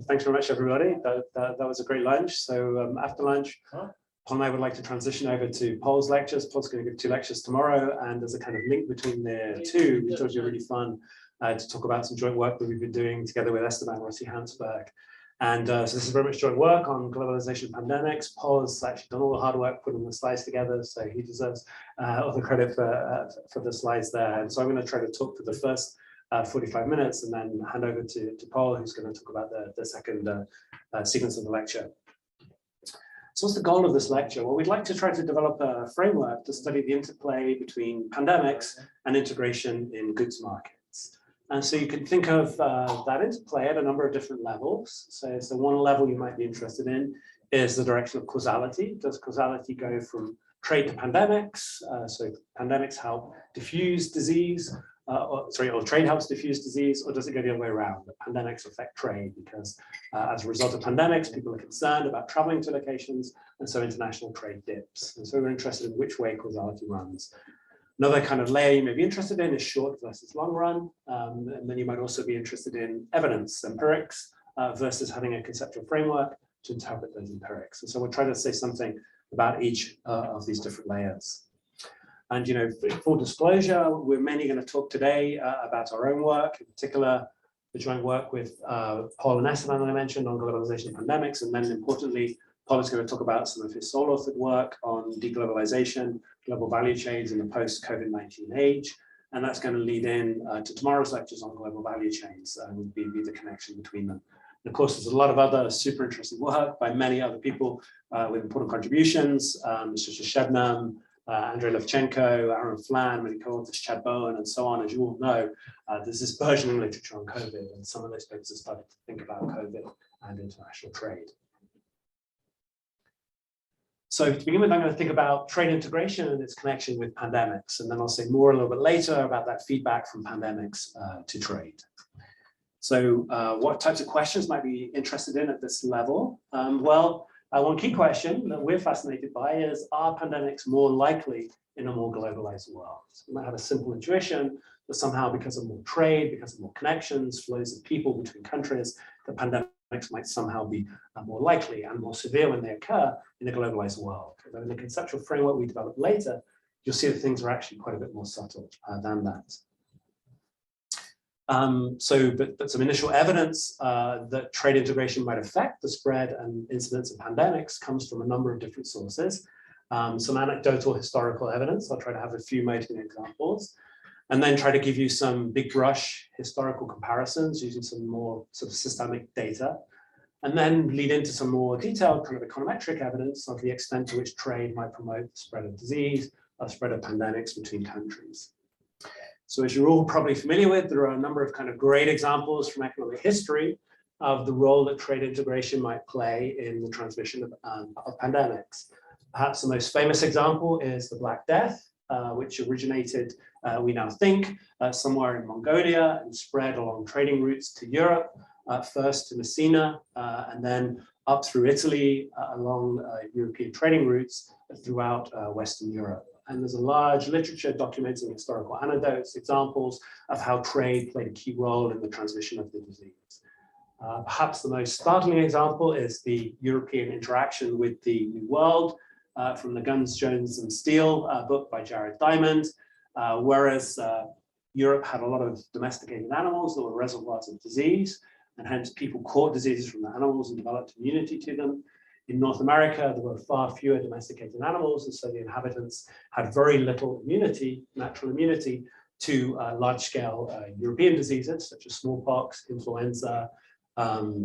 Thanks very much, everybody. That was a great lunch. So after lunch, Paul and I would like to transition over to Paul's lectures. Paul's going to give 2 lectures tomorrow, and there's a kind of link between the two. We thought it would be really fun to talk about some joint work that we've been doing together with Esteban Rossi-Hansberg. And so this is very much joint work on globalization pandemics. Paul has actually done all the hard work putting the slides together, so he deserves all the credit for the slides there. And so I'm going to try to talk for the first 45 minutes and then hand over to Paul, who's going to talk about the second sequence of the lecture. So what's the goal of this lecture? Well, we'd like to try to develop a framework to study the interplay between pandemics and integration in goods markets. And so you can think of that interplay at a number of different levels. So one level you might be interested in is the direction of causality. Does causality go from trade to pandemics? So pandemics help diffuse disease, or trade helps diffuse disease, or does it go the other way around? That pandemics affect trade because as a result of pandemics, people are concerned about traveling to locations, and so international trade dips. And so we're interested in which way causality runs. Another kind of layer you may be interested in is short versus long run. And then you might also be interested in evidence, empirics, versus having a conceptual framework to interpret those empirics. And so we'll try to say something about each of these different layers. And, you know, full disclosure, we're mainly going to talk today about our own work, in particular, the joint work with Paul and Esteban that I mentioned on globalization and pandemics. And then importantly, Paul is going to talk about some of his solo authored work on deglobalization, global value chains in the post-COVID-19 age. And that's going to lead in to tomorrow's lectures on global value chains and would be the connection between them. And of course, there's a lot of other super interesting work by many other people with important contributions, such as Shebnam, Andrei Levchenko, Aaron Flan, many co-authors, Chad Bowen, and so on. As you all know, there's this burgeoning literature on COVID, and some of those papers have started to think about COVID and international trade. So to begin with, I'm going to think about trade integration and its connection with pandemics, and then I'll say more a little bit later about that feedback from pandemics to trade. So what types of questions might be interested in at this level? One key question that we're fascinated by is, are pandemics more likely in a more globalized world? So we might have a simple intuition that somehow because of more trade, because of more connections, flows of people between countries, the pandemics might somehow be more likely and more severe when they occur in a globalized world. But in the conceptual framework we develop later, you'll see that things are actually quite a bit more subtle than that. But some initial evidence that trade integration might affect the spread and incidence of pandemics comes from a number of different sources. Some anecdotal historical evidence. I'll try to have a few motivating examples, and then try to give you some big brush historical comparisons using some more sort of systemic data, and then lead into some more detailed kind of econometric evidence of the extent to which trade might promote the spread of disease, the spread of pandemics between countries. So as you're all probably familiar with, there are a number of kind of great examples from economic history of the role that trade integration might play in the transmission of pandemics. Perhaps the most famous example is the Black Death, which originated, we now think, somewhere in Mongolia and spread along trading routes to Europe, first to Messina, and then up through Italy, along European trading routes throughout Western Europe. And there's a large literature documenting historical anecdotes, examples of how trade played a key role in the transmission of the disease. Perhaps the most startling example is the European interaction with the New World from the Guns, Jones and Steel book by Jared Diamond. Whereas Europe had a lot of domesticated animals that were reservoirs of disease, and hence people caught diseases from the animals and developed immunity to them. In North America, there were far fewer domesticated animals, and so the inhabitants had very little immunity, natural immunity, to large-scale European diseases such as smallpox, influenza,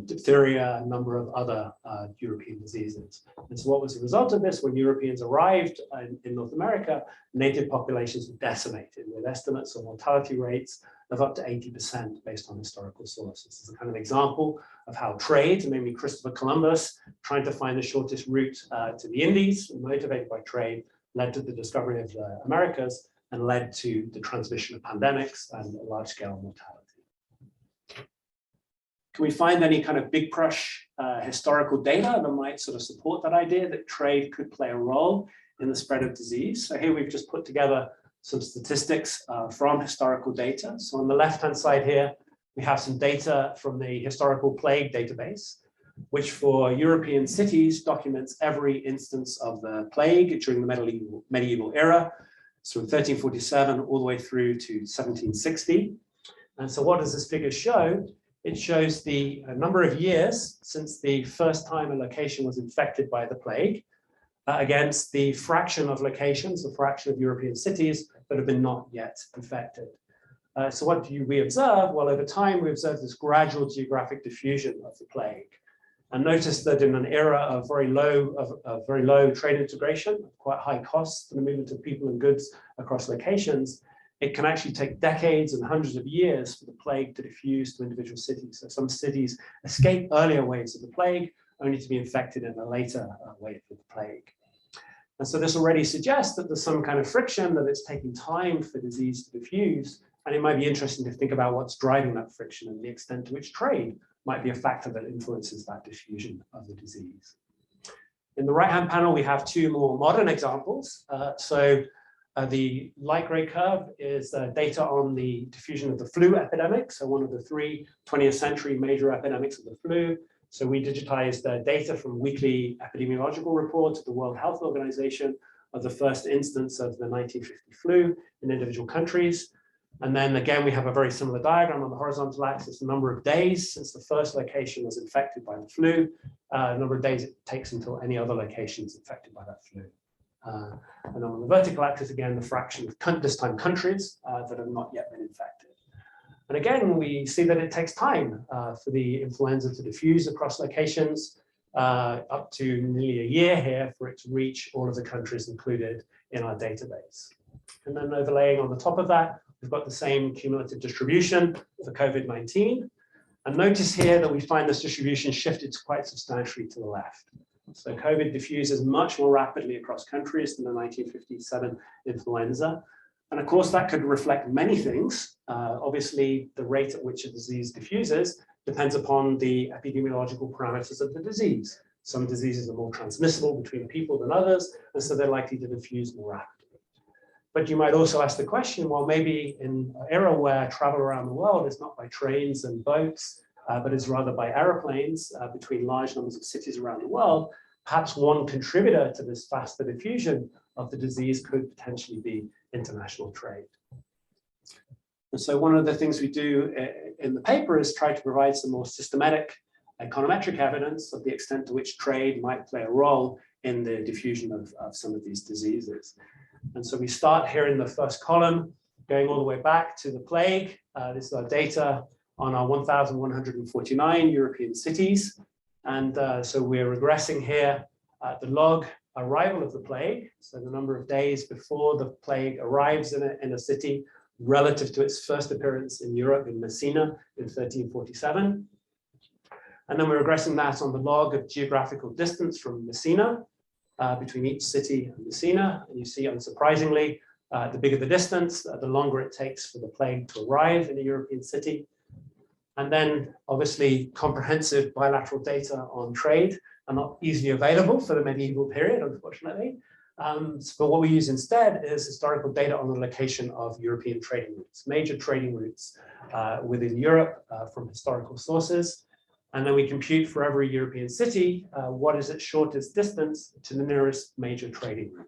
diphtheria, a number of other European diseases. And so what was the result of this? When Europeans arrived in North America, native populations were decimated with estimates of mortality rates of up to 80% based on historical sources. This is a kind of example of how trade, namely Christopher Columbus, trying to find the shortest route to the Indies, motivated by trade, led to the discovery of the Americas and led to the transmission of pandemics and large-scale mortality. Can we find any kind of big brush historical data that might sort of support that idea that trade could play a role in the spread of disease? So here we've just put together some statistics from historical data. So on the left-hand side here, we have some data from the historical plague database, which for European cities documents every instance of the plague during the medieval era, so 1347 all the way through to 1760. And so what does this figure show? It shows the number of years since the first time a location was infected by the plague against the fraction of locations, the fraction of European cities that have been not yet infected. So what do we observe? Well, over time, we observe this gradual geographic diffusion of the plague. And notice that in an era of very low trade integration, quite high costs for the movement of people and goods across locations, it can actually take decades and hundreds of years for the plague to diffuse to individual cities. So some cities escape earlier waves of the plague, only to be infected in a later wave of the plague. And so this already suggests that there's some kind of friction, that it's taking time for disease to diffuse. And it might be interesting to think about what's driving that friction and the extent to which trade might be a factor that influences that diffusion of the disease. In the right-hand panel, we have two more modern examples. The light gray curve is data on the diffusion of the flu epidemic. So one of the three 20th century major epidemics of the flu. So we digitized data from weekly epidemiological reports of the World Health Organization of the first instance of the 1950 flu in individual countries. And then again, we have a very similar diagram on the horizontal axis, the number of days since the first location was infected by the flu, number of days it takes until any other location is infected by that flu. And on the vertical axis, again, the fraction of this time countries that have not yet been infected. And again, we see that it takes time for the influenza to diffuse across locations, up to nearly a year here for it to reach all of the countries included in our database. And then overlaying on the top of that, we've got the same cumulative distribution for COVID-19. And notice here that we find this distribution shifted quite substantially to the left. So COVID diffuses much more rapidly across countries than the 1957 influenza. And of course, that could reflect many things. Obviously, the rate at which a disease diffuses depends upon the epidemiological parameters of the disease. Some diseases are more transmissible between people than others, and so they're likely to diffuse more rapidly. But you might also ask the question, well, maybe in an era where travel around the world is not by trains and boats, but is rather by aeroplanes between large numbers of cities around the world, perhaps one contributor to this faster diffusion of the disease could potentially be international trade. And so one of the things we do in the paper is try to provide some more systematic econometric evidence of the extent to which trade might play a role in the diffusion of some of these diseases. And so we start here in the first column, going all the way back to the plague. This is our data on our 1,149 European cities. And so we're regressing here at the log arrival of the plague. So the number of days before the plague arrives in a city relative to its first appearance in Europe in Messina in 1347. And then we're regressing that on the log of geographical distance from Messina between each city and Messina. And you see, unsurprisingly, the bigger the distance, the longer it takes for the plague to arrive in a European city. And then, obviously, comprehensive bilateral data on trade are not easily available for the medieval period, unfortunately. But what we use instead is historical data on the location of European trading routes, major trading routes within Europe from historical sources. And then we compute for every European city, what is its shortest distance to the nearest major trading route.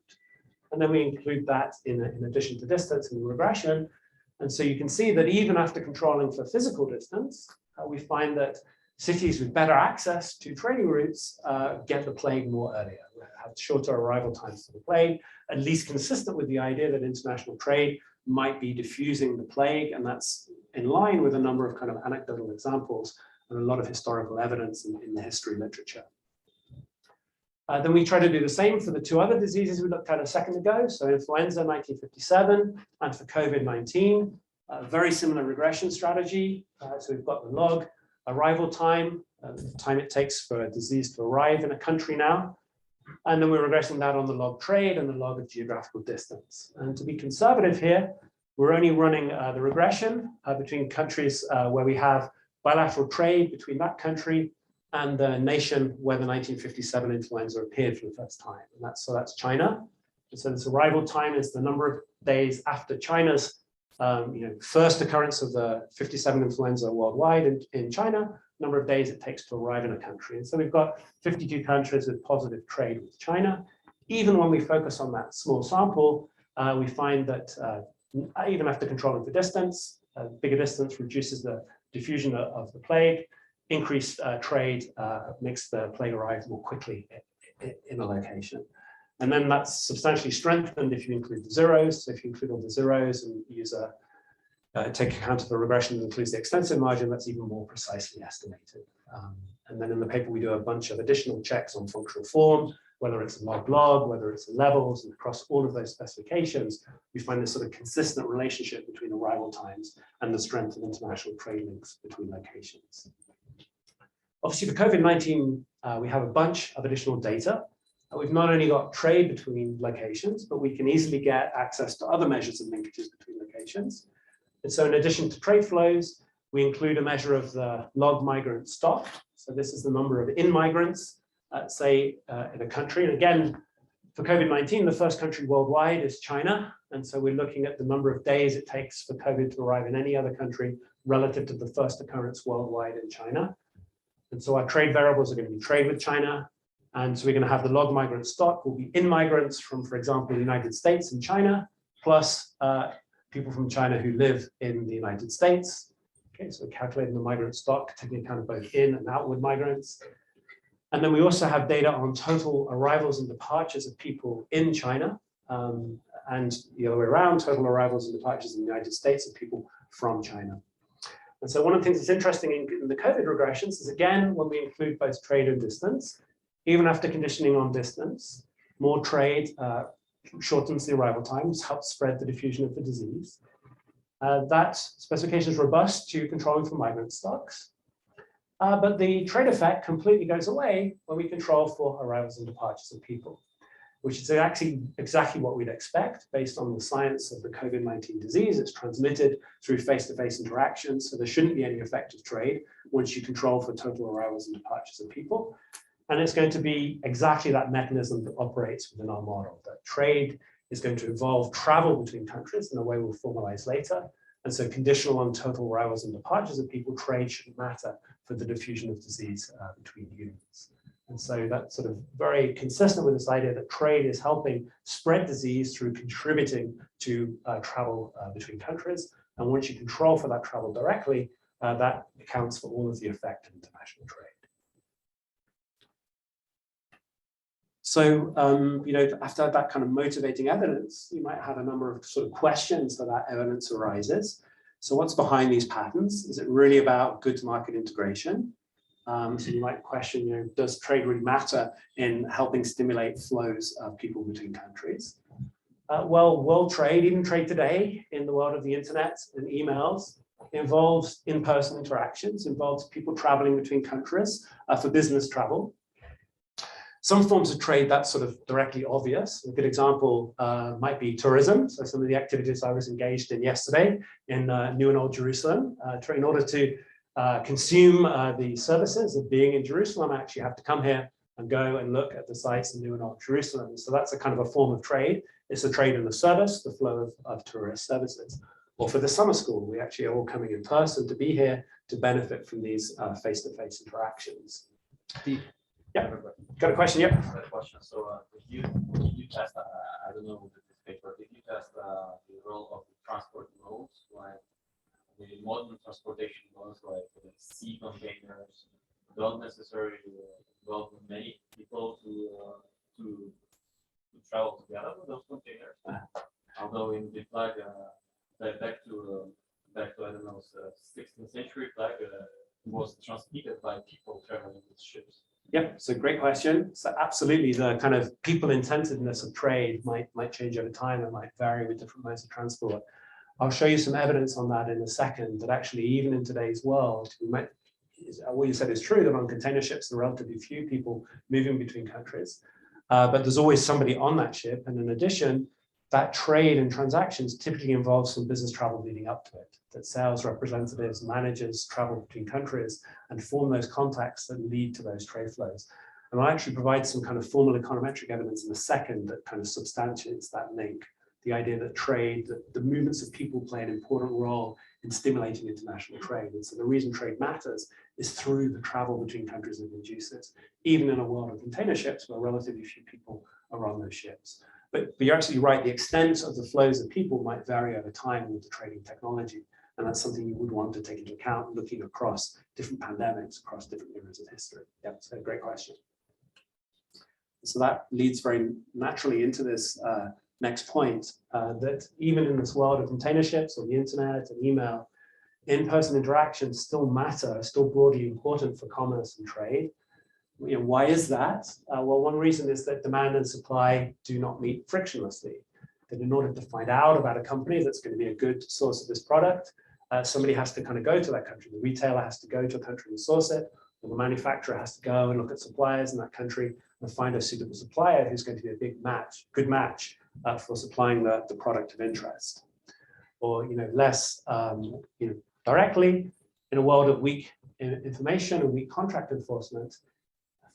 And then we include that in addition to distance in the regression. And so you can see that even after controlling for physical distance, we find that cities with better access to trading routes get the plague more earlier, have shorter arrival times for the plague, at least consistent with the idea that international trade might be diffusing the plague. And that's in line with a number of kind of anecdotal examples and a lot of historical evidence in the history literature. Then we try to do the same for the two other diseases we looked at a second ago. So influenza 1957 and for COVID-19, very similar regression strategy. So we've got the log arrival time, the time it takes for a disease to arrive in a country now. And then we're regressing that on the log trade and the log of geographical distance. And to be conservative here, we're only running the regression between countries where we have bilateral trade between that country and the nation where the 1957 influenza appeared for the first time. And that's China. And so this arrival time is the number of days after China's first occurrence of the 57 influenza worldwide in China, number of days it takes to arrive in a country. And so we've got 52 countries with positive trade with China. Even when we focus on that small sample, we find that even after controlling for distance, bigger distance reduces the diffusion of the plague. Increased trade makes the plague arrive more quickly in a location. And then that's substantially strengthened if you include the zeros. So if you include all the zeros and use take account of the regression that includes the extensive margin, that's even more precisely estimated. And then in the paper, we do a bunch of additional checks on functional form, whether it's a log-log, whether it's levels, and across all of those specifications, we find this sort of consistent relationship between arrival times and the strength of international trade links between locations. Obviously, for COVID-19, we have a bunch of additional data. We've not only got trade between locations, but we can easily get access to other measures of linkages between locations. And so in addition to trade flows, we include a measure of the log migrant stock. So this is the number of in-migrants, say, in a country. And again, for COVID-19, the first country worldwide is China. And so we're looking at the number of days it takes for COVID to arrive in any other country relative to the first occurrence worldwide in China. And so our trade variables are going to be trade with China. And so we're going to have the log migrant stock will be in-migrants from, for example, the United States and China, plus people from China who live in the United States. Okay, so we're calculating the migrant stock, taking account of both in and outward migrants. And then we also have data on total arrivals and departures of people in China, and the other way around, total arrivals and departures in the United States of people from China. And so one of the things that's interesting in the COVID regressions is, again, when we include both trade and distance, even after conditioning on distance, more trade shortens the arrival times, helps spread the diffusion of the disease. That specification is robust to controlling for migrant stocks. But the trade effect completely goes away when we control for arrivals and departures of people, which is actually exactly what we'd expect based on the science of the COVID-19 disease. It's transmitted through face-to-face interactions, so there shouldn't be any effect of trade once you control for total arrivals and departures of people. And it's going to be exactly that mechanism that operates within our model, that trade is going to involve travel between countries in a way we'll formalize later. And so conditional on total arrivals and departures of people, trade shouldn't matter for the diffusion of disease between units. And so that's sort of very consistent with this idea that trade is helping spread disease through contributing to travel between countries. And once you control for that travel directly, that accounts for all of the effect of international trade. So, after that kind of motivating evidence, you might have a number of sort of questions that evidence arises. So what's behind these patterns? Is it really about goods market integration? So you might question, does trade really matter in helping stimulate flows of people between countries? Well, world trade, even trade today in the world of the internet and emails, involves in-person interactions, involves people traveling between countries for business travel. Some forms of trade that's sort of directly obvious. A good example might be tourism. So some of the activities I was engaged in yesterday in New and Old Jerusalem, in order to consume the services of being in Jerusalem, I actually have to come here and go and look at the sites in New and Old Jerusalem. So that's a kind of a form of trade. It's a trade in the service, the flow of tourist services. Or for the summer school, we actually are all coming in person to be here to benefit from these face-to-face interactions. Yeah, got a question? Yep. Got a question. So, did you test? I don't know with this paper. Did you test the role of the transport modes, like the modern transportation modes, like the sea containers, don't necessarily welcome many people to travel together with those containers. Although in the flag, back to I don't know, 16th century flag was transmitted by people traveling with ships. Yeah, so great question. So absolutely, the kind of people intentiveness of trade might change over time and might vary with different modes of transport. I'll show you some evidence on that in a second, that actually even in today's world, what you said is true, that on container ships there are relatively few people moving between countries, but there's always somebody on that ship. And in addition, that trade and transactions typically involve some business travel leading up to it, that sales representatives, managers travel between countries and form those contacts that lead to those trade flows. And I'll actually provide some kind of formal econometric evidence in a second that kind of substantiates that link the idea that trade, that the movements of people play an important role in stimulating international trade. And so the reason trade matters is through the travel between countries it induces, even in a world of container ships where relatively few people are on those ships. But you're absolutely right, the extent of the flows of people might vary over time with the trading technology. And that's something you would want to take into account looking across different pandemics, across different eras of history. Yeah, so great question. So that leads very naturally into this next point, that even in this world of container ships or the internet and email, in-person interactions still matter, still broadly important for commerce and trade. You know, why is that? Well, one reason is that demand and supply do not meet frictionlessly. That in order to find out about a company that's going to be a good source of this product, somebody has to kind of go to that country. The retailer has to go to a country and source it, or the manufacturer has to go and look at suppliers in that country and find a suitable supplier who's going to be a good match for supplying the product of interest. Or, you know, less directly, in a world of weak information and weak contract enforcement,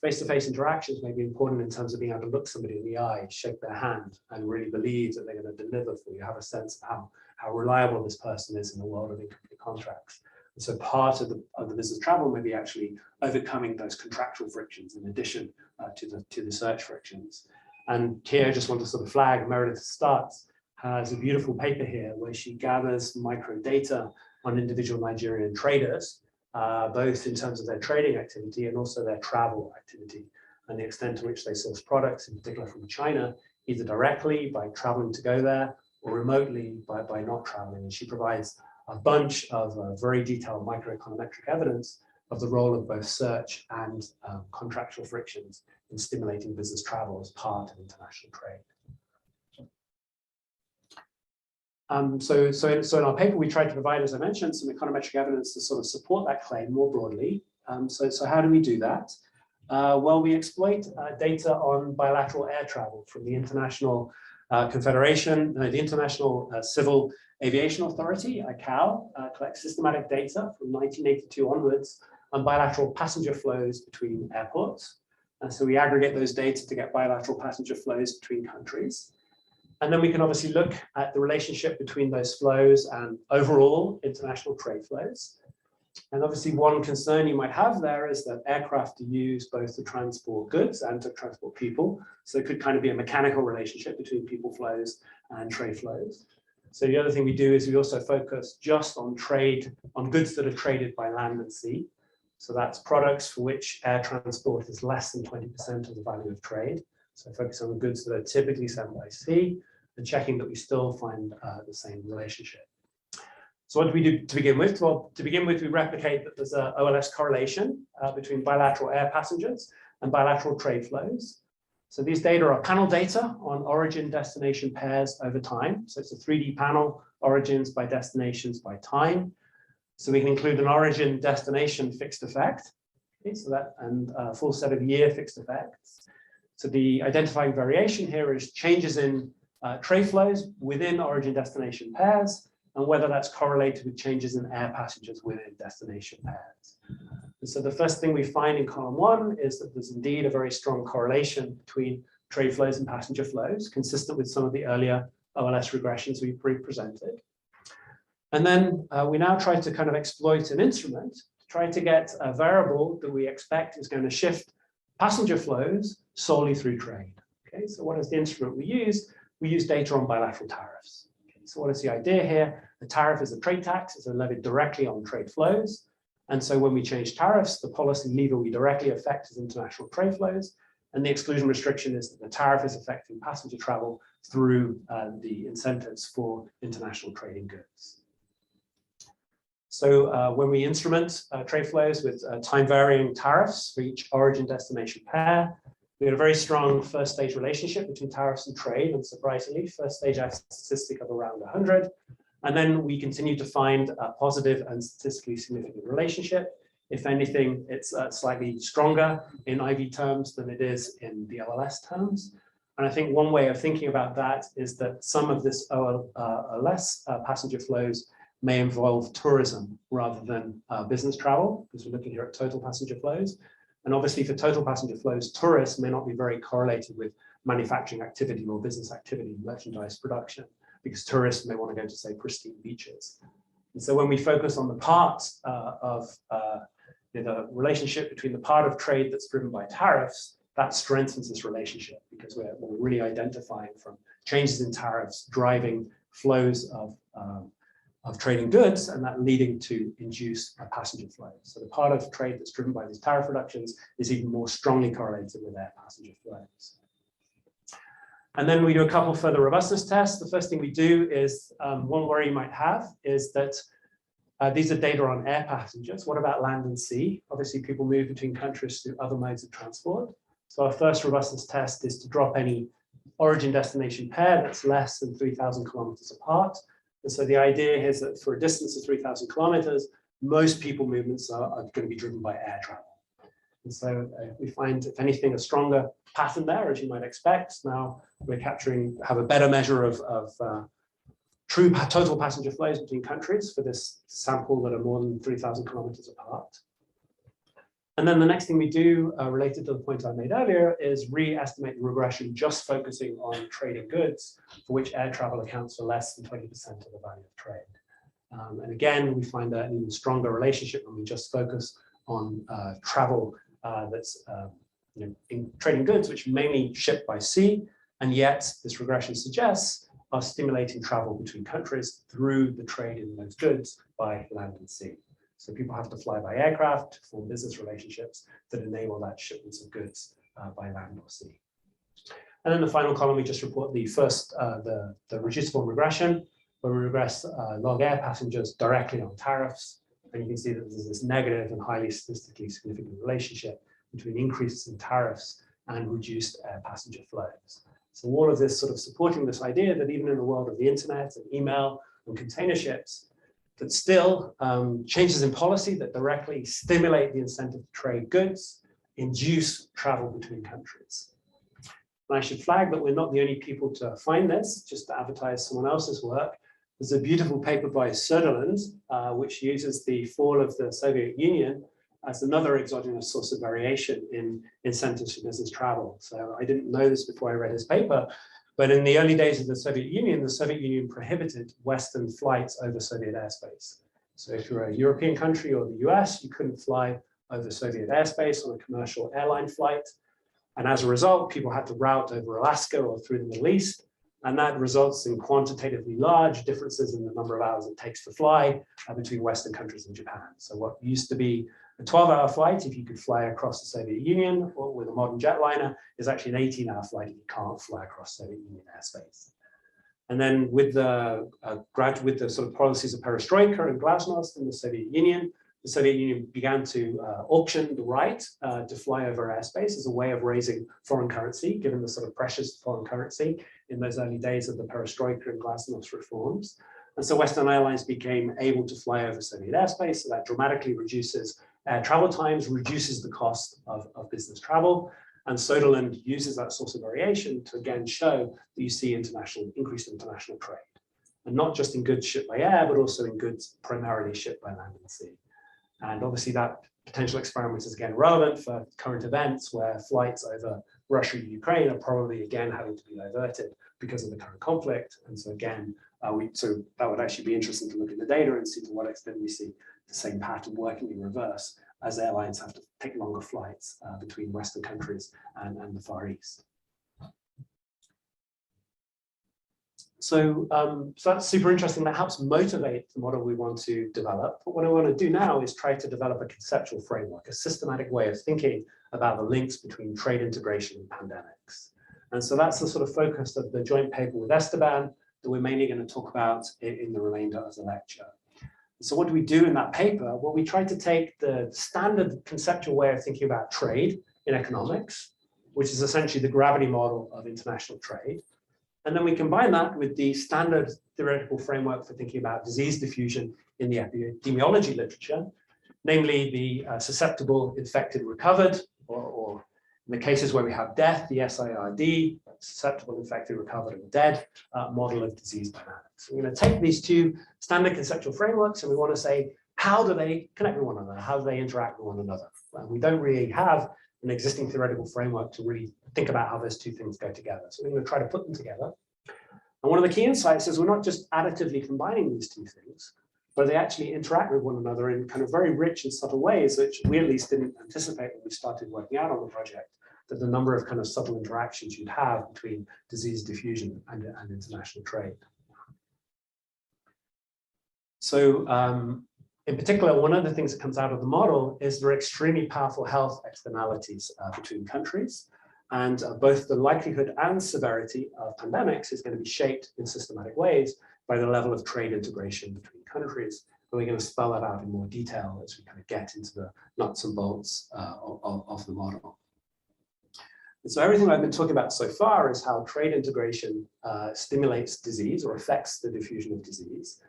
face-to-face interactions may be important in terms of being able to look somebody in the eye, shake their hand, and really believe that they're going to deliver for you, have a sense of how reliable this person is in the world of incomplete contracts. And so part of the business travel may be actually overcoming those contractual frictions in addition to the search frictions. And here I just want to sort of flag, Meredith Starts has a beautiful paper here where she gathers micro data on individual Nigerian traders, both in terms of their trading activity and also their travel activity, and the extent to which they source products, in particular from China, either directly by traveling to go there or remotely by not traveling. And she provides a bunch of very detailed microeconometric evidence of the role of both search and contractual frictions in stimulating business travel as part of international trade. So in our paper, we tried to provide, as I mentioned, some econometric evidence to sort of support that claim more broadly. So how do we do that? Well, we exploit data on bilateral air travel from the International Confederation, the International Civil Aviation Authority, ICAO, collects systematic data from 1982 onwards on bilateral passenger flows between airports. And so we aggregate those data to get bilateral passenger flows between countries. And then we can obviously look at the relationship between those flows and overall international trade flows. And obviously one concern you might have there is that aircraft are used both to transport goods and to transport people. So it could kind of be a mechanical relationship between people flows and trade flows. So the other thing we do is we also focus just on trade, on goods that are traded by land and sea. So that's products for which air transport is less than 20% of the value of trade. So focus on the goods that are typically sent by sea and checking that we still find the same relationship. So what do we do to begin with? Well, to begin with, we replicate that there's a OLS correlation between bilateral air passengers and bilateral trade flows. So these data are panel data on origin-destination pairs over time. So it's a 3D panel, origins by destinations by time. So we can include an origin-destination fixed effect. Okay, so that and a full set of year fixed effects. So the identifying variation here is changes in trade flows within origin-destination pairs, and whether that's correlated with changes in air passengers within destination pairs. And so the first thing we find in column 1 is that there's indeed a very strong correlation between trade flows and passenger flows, consistent with some of the earlier OLS regressions we pre-presented. And then we now try to kind of exploit an instrument to try to get a variable that we expect is going to shift passenger flows solely through trade. Okay, so what is the instrument we use? We use data on bilateral tariffs. Okay, so what is the idea here? The tariff is a trade tax, it's levied directly on trade flows. And so when we change tariffs, the policy lever we directly affect is international trade flows. And the exclusion restriction is that the tariff is affecting passenger travel through the incentives for international trading goods. So when we instrument trade flows with time-varying tariffs for each origin-destination pair, we had a very strong first-stage relationship between tariffs and trade, and surprisingly, first-stage has a statistic of around 100. And then we continue to find a positive and statistically significant relationship. If anything, it's slightly stronger in IV terms than it is in the OLS terms. And I think one way of thinking about that is that some of this OLS passenger flows may involve tourism rather than business travel, because we're looking here at total passenger flows. And obviously for total passenger flows, tourists may not be very correlated with manufacturing activity or business activity, merchandise production. because tourists may want to go to, say, pristine beaches. And so when we focus on the part of the relationship between the part of trade that's driven by tariffs, that strengthens this relationship because we're really identifying from changes in tariffs driving flows of trading goods, and that leading to induced passenger flows. So the part of trade that's driven by these tariff reductions is even more strongly correlated with air passenger flows. And then we do a couple further robustness tests. The first thing we do is, one worry you might have is that these are data on air passengers. What about land and sea? Obviously, people move between countries through other modes of transport. So our first robustness test is to drop any origin-destination pair that's less than 3,000 kilometers apart. And so the idea is that for a distance of 3,000 kilometers, most people movements are going to be driven by air travel. And so we find, if anything, a stronger pattern there, as you might expect. Now we're have a better measure of true total passenger flows between countries for this sample that are more than 3,000 kilometers apart. And then the next thing we do, related to the point I made earlier, is re-estimate the regression just focusing on trading goods, for which air travel accounts for less than 20% of the value of trade. And again, we find an even stronger relationship when we just focus on travel that's in trading goods, which mainly shipped by sea, and yet this regression suggests are stimulating travel between countries through the trade in those goods by land and sea. So people have to fly by aircraft to form business relationships that enable that shipments of goods by land or sea. And then the final column, we just report the first, the reducible regression, where we regress log air passengers directly on tariffs. And you can see that there's this negative and highly statistically significant relationship between increases in tariffs and reduced air passenger flows. So all of this sort of supporting this idea that even in the world of the internet and email and container ships, that still changes in policy that directly stimulate the incentive to trade goods, induce travel between countries. And I should flag that we're not the only people to find this, just to advertise someone else's work. There's a beautiful paper by Söderlund, which uses the fall of the Soviet Union as another exogenous source of variation in incentives for business travel. So I didn't know this before I read his paper, but in the early days of the Soviet Union prohibited Western flights over Soviet airspace. So if you're a European country or the US, you couldn't fly over Soviet airspace on a commercial airline flight. And as a result, people had to route over Alaska or through the Middle East. And that results in quantitatively large differences in the number of hours it takes to fly between Western countries and Japan. So what used to be a 12-hour flight, if you could fly across the Soviet Union or with a modern jetliner, is actually an 18-hour flight if you can't fly across Soviet Union airspace. And then with the sort of policies of perestroika and glasnost in the Soviet Union began to auction the right to fly over airspace as a way of raising foreign currency, given the sort of pressures to foreign currency in those early days of the perestroika and glasnost reforms. And so Western airlines became able to fly over Soviet airspace, so that dramatically reduces air travel times, reduces the cost of business travel. And Söderlund uses that source of variation to again show that you see increased international trade. And not just in goods shipped by air, but also in goods primarily shipped by land and sea. And obviously that potential experiment is again relevant for current events where flights over Russia and Ukraine are probably again having to be diverted because of the current conflict. And so again, so that would actually be interesting to look at the data and see to what extent we see the same pattern working in reverse as airlines have to take longer flights between Western countries and the Far East. So, so that's super interesting. That helps motivate the model we want to develop. But what I want to do now is try to develop a conceptual framework, a systematic way of thinking about the links between trade integration and pandemics. And so that's the sort of focus of the joint paper with Esteban that we're mainly going to talk about in the remainder of the lecture. So what do we do in that paper? Well, we try to take the standard conceptual way of thinking about trade in economics, which is essentially the gravity model of international trade. And then we combine that with the standard theoretical framework for thinking about disease diffusion in the epidemiology literature, namely the susceptible, infected, recovered, or in the cases where we have death, the SIRD, susceptible, infected, recovered, and dead model of disease dynamics. So we're going to take these two standard conceptual frameworks and we want to say, how do they connect with one another? How do they interact with one another? Well, we don't really have an existing theoretical framework to really think about how those two things go together. So we're going to try to put them together. And one of the key insights is we're not just additively combining these two things, but they actually interact with one another in kind of very rich and subtle ways, which we at least didn't anticipate when we started working out on the project, that the number of kind of subtle interactions you'd have between disease diffusion and international trade. So in particular, one of the things that comes out of the model is there are extremely powerful health externalities between countries. And both the likelihood and severity of pandemics is going to be shaped in systematic ways by the level of trade integration between countries. And we're going to spell that out in more detail as we kind of get into the nuts and bolts of the model. And so everything I've been talking about so far is how trade integration stimulates disease or affects the diffusion of disease.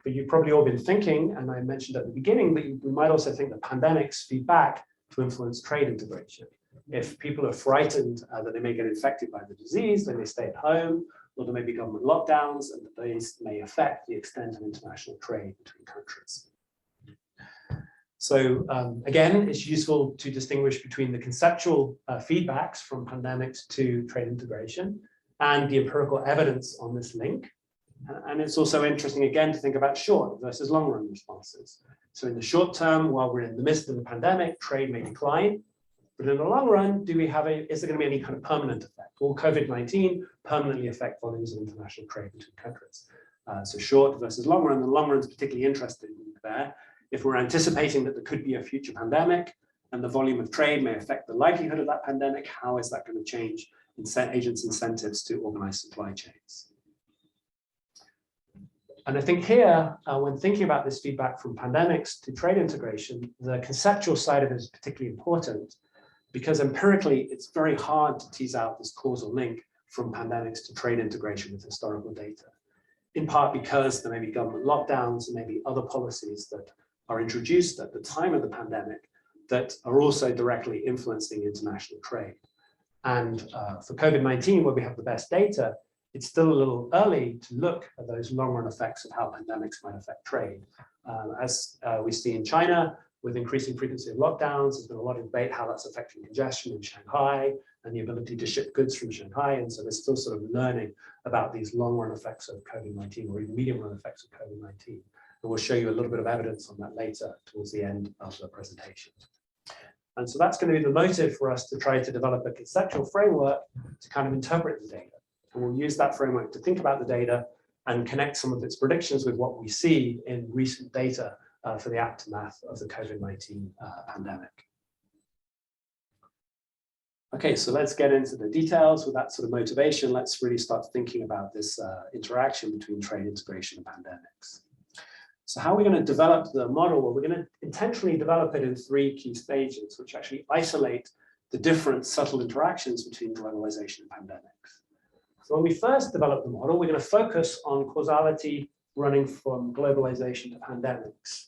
But you've probably all been thinking, and I mentioned at the beginning, that we might also think that pandemics feed back to influence trade integration. If people are frightened that they may get infected by the disease, they may stay at home, or there may be government lockdowns, and that these may affect the extent of international trade between countries. So again, it's useful to distinguish between the conceptual feedbacks from pandemics to trade integration and the empirical evidence on this link. And it's also interesting, again, to think about short versus long run responses. So in the short term, while we're in the midst of the pandemic, trade may decline. But in the long run, is there going to be any kind of permanent effect? Will COVID-19 permanently affect volumes of international trade between countries? So short versus long run. The long run is particularly interesting there. If we're anticipating that there could be a future pandemic and the volume of trade may affect the likelihood of that pandemic, how is that going to change agents' incentives to organize supply chains? And I think here, when thinking about this feedback from pandemics to trade integration, the conceptual side of it is particularly important, because empirically, it's very hard to tease out this causal link from pandemics to trade integration with historical data, in part because there may be government lockdowns and maybe other policies that are introduced at the time of the pandemic that are also directly influencing international trade. And for COVID-19, where we have the best data, it's still a little early to look at those long-run effects of how pandemics might affect trade. As we see in China, with increasing frequency of lockdowns, there's been a lot of debate how that's affecting congestion in Shanghai and the ability to ship goods from Shanghai. And so we're still sort of learning about these long-run effects of COVID-19 or even medium-run effects of COVID-19. And we'll show you a little bit of evidence on that later towards the end of the presentation. And so that's going to be the motive for us to try to develop a conceptual framework to kind of interpret the data. And we'll use that framework to think about the data and connect some of its predictions with what we see in recent data for the aftermath of the COVID-19 pandemic. Okay, so let's get into the details. With that sort of motivation, let's really start thinking about this interaction between trade integration and pandemics. So how are we going to develop the model? Well, we're going to intentionally develop it in 3 key stages, which actually isolate the different subtle interactions between globalization and pandemics. So when we first develop the model, we're going to focus on causality running from globalization to pandemics.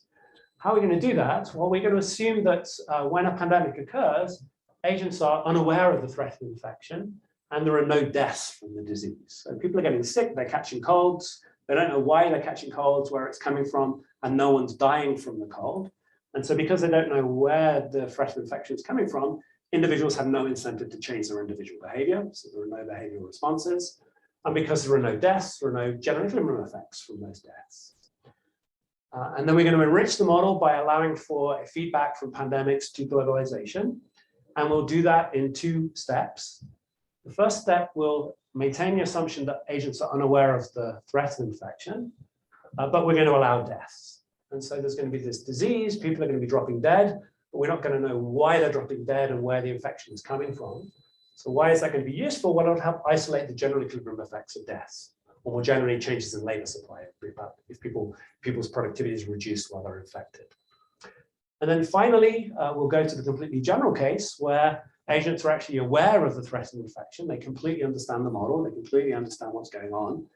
How are we going to do that? Well, we're going to assume that when a pandemic occurs, agents are unaware of the threat of infection, and there are no deaths from the disease. So people are getting sick, they're catching colds, they don't know why they're catching colds, where it's coming from, and no one's dying from the cold. And so because they don't know where the threat of infection is coming from, individuals have no incentive to change their individual behavior, so there are no behavioral responses. And because there are no deaths, there are no general equilibrium effects from those deaths. And then we're going to enrich the model by allowing for a feedback from pandemics to globalization. And we'll do that in 2 steps. The first step will maintain the assumption that agents are unaware of the threat of infection, but we're going to allow deaths. And so there's going to be this disease, people are going to be dropping dead, but we're not going to know why they're dropping dead and where the infection is coming from. So why is that going to be useful? Well, it'll help isolate the general equilibrium effects of deaths, or more generally changes in labor supply if people's productivity is reduced while they're infected. And then finally, we'll go to the completely general case where agents are actually aware of the threat of infection. They completely understand the model. They completely understand what's going on.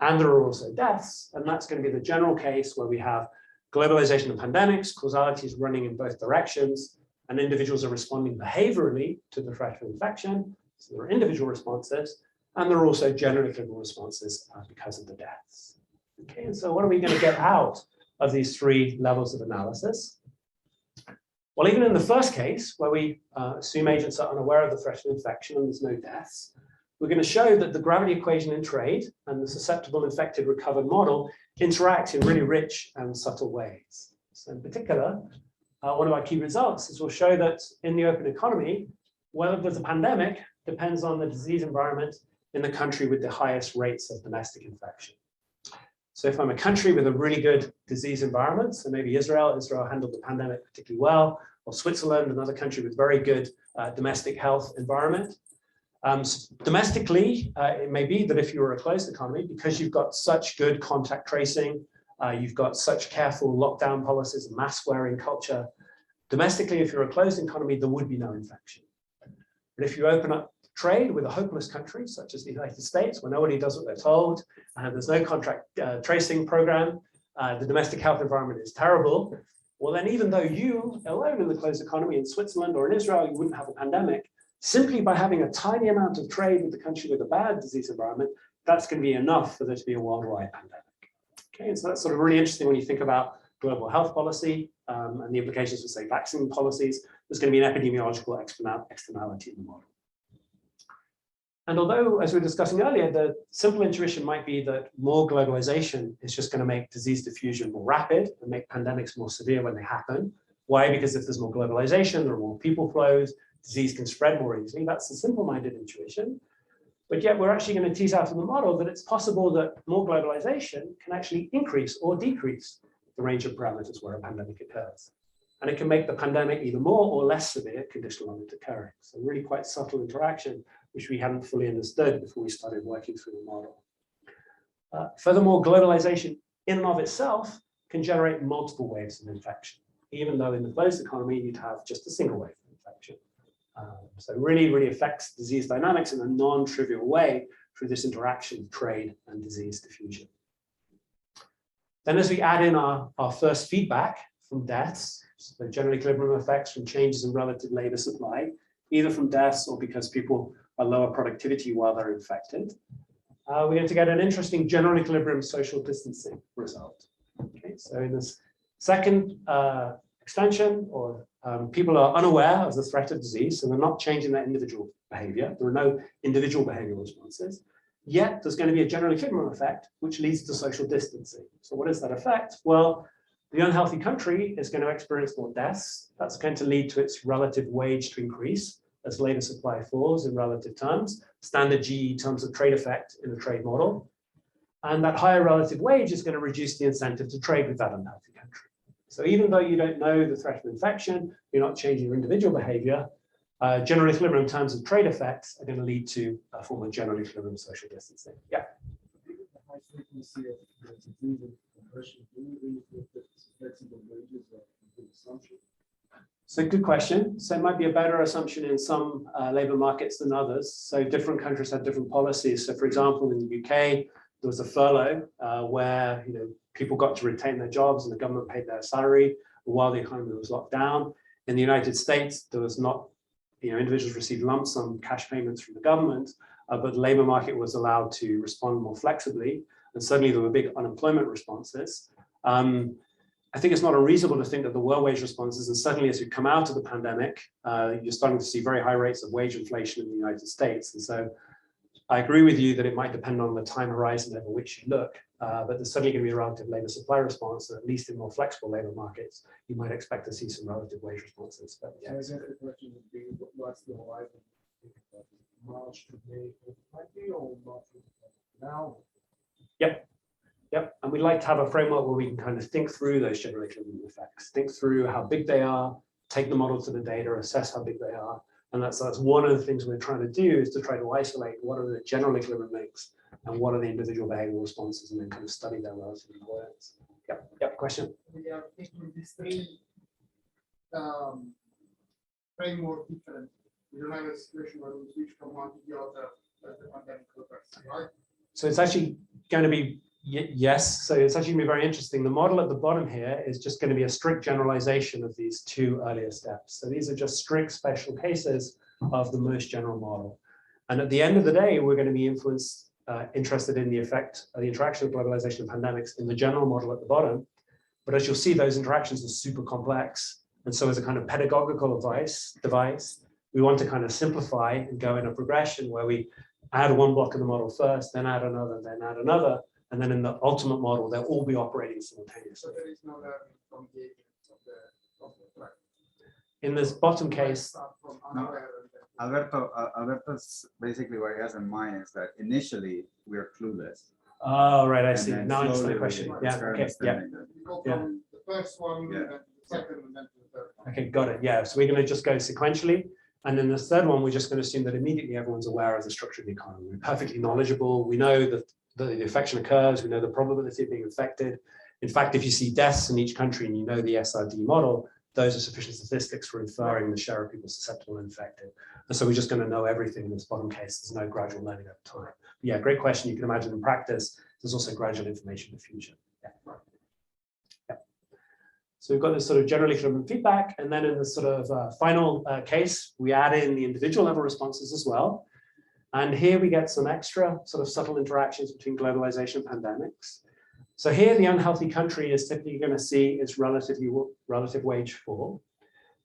And there are also deaths. And that's going to be the general case where we have globalization and pandemics, causality is running in both directions, and individuals are responding behaviorally to the threat of infection. So there are individual responses, and there are also general equilibrium responses because of the deaths. Okay, and so what are we going to get out of these 3 levels of analysis? Well, even in the first case, where we assume agents are unaware of the threat of infection and there's no deaths, we're going to show that the gravity equation in trade and the susceptible, infected, recovered model interact in really rich and subtle ways. So in particular, one of our key results is we'll show that in the open economy, whether there's a pandemic depends on the disease environment in the country with the highest rates of domestic infection. So if I'm a country with a really good disease environment, so maybe Israel handled the pandemic particularly well, or Switzerland, another country with very good domestic health environment. Domestically, it may be that if you're a closed economy, because you've got such good contact tracing, you've got such careful lockdown policies and mask wearing culture, domestically, if you're a closed economy, there would be no infection. But if you open up trade with a hopeless country, such as the United States, where nobody does what they're told, and there's no contact tracing program, the domestic health environment is terrible, well then even though you alone in the closed economy in Switzerland or in Israel, you wouldn't have a pandemic, simply by having a tiny amount of trade with the country with a bad disease environment, that's going to be enough for there to be a worldwide pandemic. Okay, and so that's sort of really interesting when you think about global health policy and the implications for, say, vaccine policies. There's going to be an epidemiological externality in the model. And although, as we were discussing earlier, the simple intuition might be that more globalization is just going to make disease diffusion more rapid and make pandemics more severe when they happen. Why? Because if there's more globalization, there are more people flows, disease can spread more easily. That's a simple-minded intuition. But yet we're actually going to tease out in the model that it's possible that more globalization can actually increase or decrease the range of parameters where a pandemic occurs. And it can make the pandemic either more or less severe conditional on it occurring. So really quite subtle interaction, which we hadn't fully understood before we started working through the model. Furthermore, globalization in and of itself can generate multiple waves of infection, even though in the closed economy, you'd have just a single wave of infection. So really, really affects disease dynamics in a non-trivial way through this interaction of trade and disease diffusion. Then as we add in our first feedback from deaths, so general equilibrium effects from changes in relative labor supply, either from deaths or because people are lower productivity while they're infected, we're going to get an interesting general equilibrium social distancing result. Okay, so in this second extension, or people are unaware of the threat of disease, so they're not changing their individual behavior. There are no individual behavioral responses. Yet there's going to be a general equilibrium effect, which leads to social distancing. So what is that effect? Well, the unhealthy country is going to experience more deaths. That's going to lead to its relative wage to increase as labor supply falls in relative terms, standard GE terms of trade effect in the trade model. And that higher relative wage is going to reduce the incentive to trade with that unhealthy country. So even though you don't know the threat of infection, you're not changing your individual behavior, general equilibrium in terms of trade effects are going to lead to a form of general equilibrium social distancing. Yeah. The high frequency of disease and compression, do you agree with the flexible wages of the assumption? So good question. So it might be a better assumption in some labor markets than others. So different countries have different policies. So for example, in the UK, there was a furlough where people got to retain their jobs and the government paid their salary while the economy was locked down. In the United States, there was not, individuals received lump sum cash payments from the government, but the labor market was allowed to respond more flexibly. And certainly there were big unemployment responses. I think it's not unreasonable to think that the world wage responses, and certainly as we come out of the pandemic, you're starting to see very high rates of wage inflation in the United States. And so I agree with you that it might depend on the time horizon over which you look, but there's certainly going to be a relative labor supply response, at least in more flexible labor markets, you might expect to see some relative wage responses. But yeah. So I guess the question would be, what's the horizon? March to May 2020 or March to now? Yep. Yep, and we'd like to have a framework where we can kind of think through those general equilibrium effects, think through how big they are, take the model to the data, assess how big they are. And that's one of the things we're trying to do, is to try to isolate what are the general equilibrium links and what are the individual behavioral responses, and then kind of study their relative importance. Yep, question? We are taking these three framework different. We don't have a situation where we switch from one to the other as the pandemic occurs, right? So it's actually going to be yes. So it's actually going to be very interesting. The model at the bottom here is just going to be a strict generalization of these two earlier steps. So these are just strict special cases of the most general model. And at the end of the day, we're going to be interested in the effect of the interaction of globalization and pandemics in the general model at the bottom. But as you'll see, those interactions are super complex. And so as a kind of pedagogical device, we want to kind of simplify and go in a progression where we add one block of the model first, then add another, and then in the ultimate model, they'll all be operating simultaneously. So there is no learning from the agents of the threat. In this bottom case, Start from No. unaware and then- Alberto's basically what he has in mind is that initially we're clueless. oh, right, I and see. then Now I understand the slowly question. we Yeah, start okay, yeah. understanding that. You go Yeah. from the first one, Yeah. then to the second, and then to the third one. Okay, got it. Yeah, so we're going to just go sequentially. And then the third one, we're just going to assume that immediately everyone's aware of the structure of the economy. We're perfectly knowledgeable. We know that the infection occurs. We know the probability of being infected. In fact, if you see deaths in each country and you know the SRD model, those are sufficient statistics for inferring the share of people susceptible and infected. And so we're just going to know everything in this bottom case. There's no gradual learning over time. But yeah, great question. You can imagine in practice, there's also gradual information diffusion. Yeah. Yeah. So we've got this sort of general equilibrium feedback. And then in the sort of final case, we add in the individual level responses as well. And here we get some extra sort of subtle interactions between globalization and pandemics. So here, the unhealthy country is typically going to see its relative wage fall.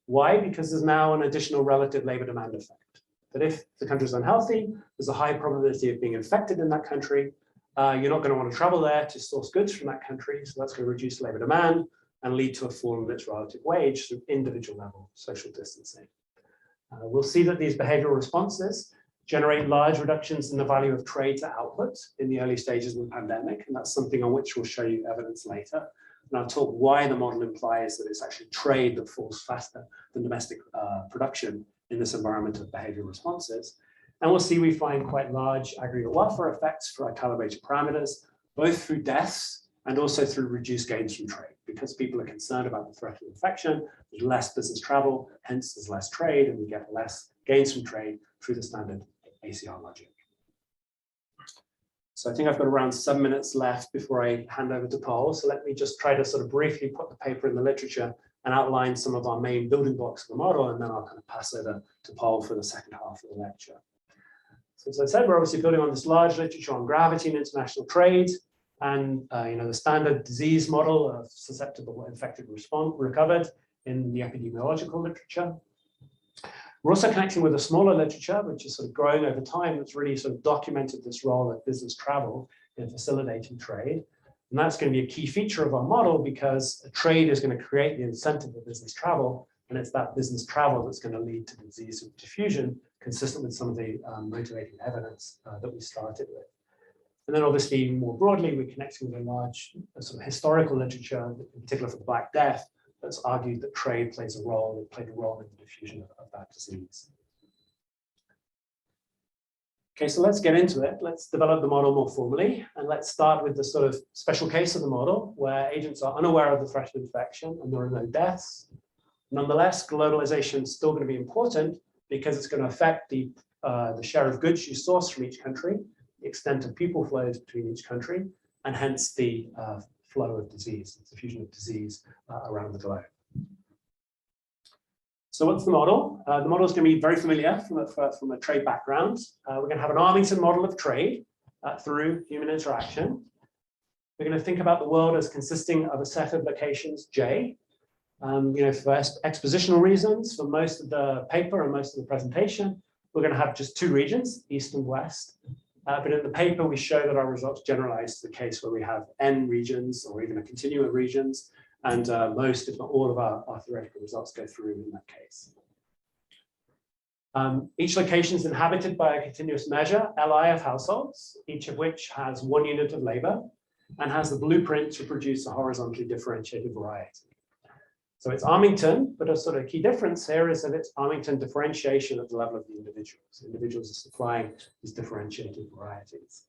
Why? Because there's now an additional relative labor demand effect. That if the country is unhealthy, there's a high probability of being infected in that country. You're not going to want to travel there to source goods from that country. So that's going to reduce labor demand and lead to a fall in its relative wage through individual level social distancing. We'll see that these behavioral responses generate large reductions in the value of trade to output in the early stages of the pandemic. And that's something on which we'll show you evidence later. And I'll talk why the model implies that it's actually trade that falls faster than domestic production in this environment of behavioral responses. And we'll see we find quite large aggregate welfare effects for our calibrated parameters, both through deaths and also through reduced gains from trade. Because people are concerned about the threat of infection, there's less business travel, hence there's less trade, and we get less gains from trade through the standard ACR logic. So I think I've got around 7 minutes left before I hand over to Paul. So let me just try to sort of briefly put the paper in the literature and outline some of our main building blocks of the model, and then I'll kind of pass over to Paul for the second half of the lecture. So as I said, we're obviously building on this large literature on gravity and international trade, and the standard disease model of susceptible, infected, recovered in the epidemiological literature. We're also connecting with a smaller literature, which is sort of growing over time, that's really sort of documented this role of business travel in facilitating trade. And that's going to be a key feature of our model because trade is going to create the incentive for business travel. And it's that business travel that's going to lead to disease diffusion, consistent with some of the motivating evidence that we started with. And then obviously more broadly, we're connecting with a large sort of historical literature, in particular for the Black Death, that's argued that trade played a role in the diffusion of that disease. Okay, so let's get into it. Let's develop the model more formally, and let's start with the sort of special case of the model where agents are unaware of the threat of infection and there are no deaths. Nonetheless, globalization is still going to be important because it's going to affect the share of goods you source from each country, the extent of people flows between each country, and hence the flow of disease, the diffusion of disease around the globe. So what's the model? The model is going to be very familiar from a trade background. We're going to have an Armington model of trade through human interaction. We're going to think about the world as consisting of a set of locations, J. For expositional reasons, for most of the paper and most of the presentation, we're going to have just 2 regions, East and West. But in the paper, we show that our results generalize to the case where we have N regions or even a continuum of regions, and most, if not all, of our theoretical results go through in that case. Each location is inhabited by a continuous measure, Li of households, each of which has 1 unit of labor and has the blueprint to produce a horizontally differentiated variety. So it's Armington, but a sort of key difference here is that it's Armington differentiation at the level of the individuals. Individuals are supplying these differentiated varieties.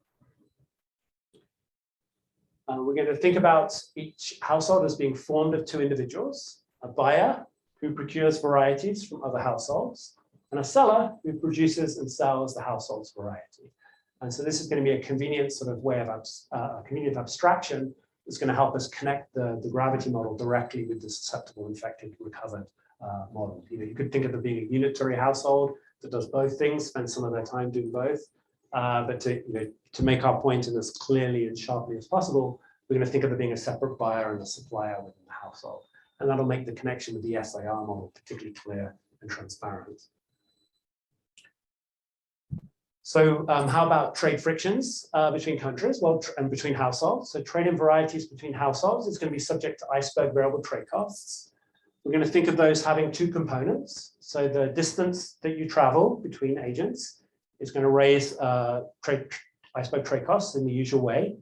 We're going to think about each household as being formed of 2 individuals, a buyer who procures varieties from other households, and a seller who produces and sells the household's variety. And so this is going to be a convenient sort of way of convenient abstraction that's going to help us connect the gravity model directly with the susceptible, infected, recovered model. You could think of it being a unitary household that does both things, spends some of their time doing both. But to make our point in as clearly and sharply as possible, we're going to think of it being a separate buyer and a supplier within the household. And that'll make the connection with the SIR model particularly clear and transparent. So how about trade frictions between countries? Well, and between households. So trade in varieties between households is going to be subject to iceberg variable trade costs. We're going to think of those having two components. So the distance that you travel between agents is going to raise iceberg trade costs in the usual way.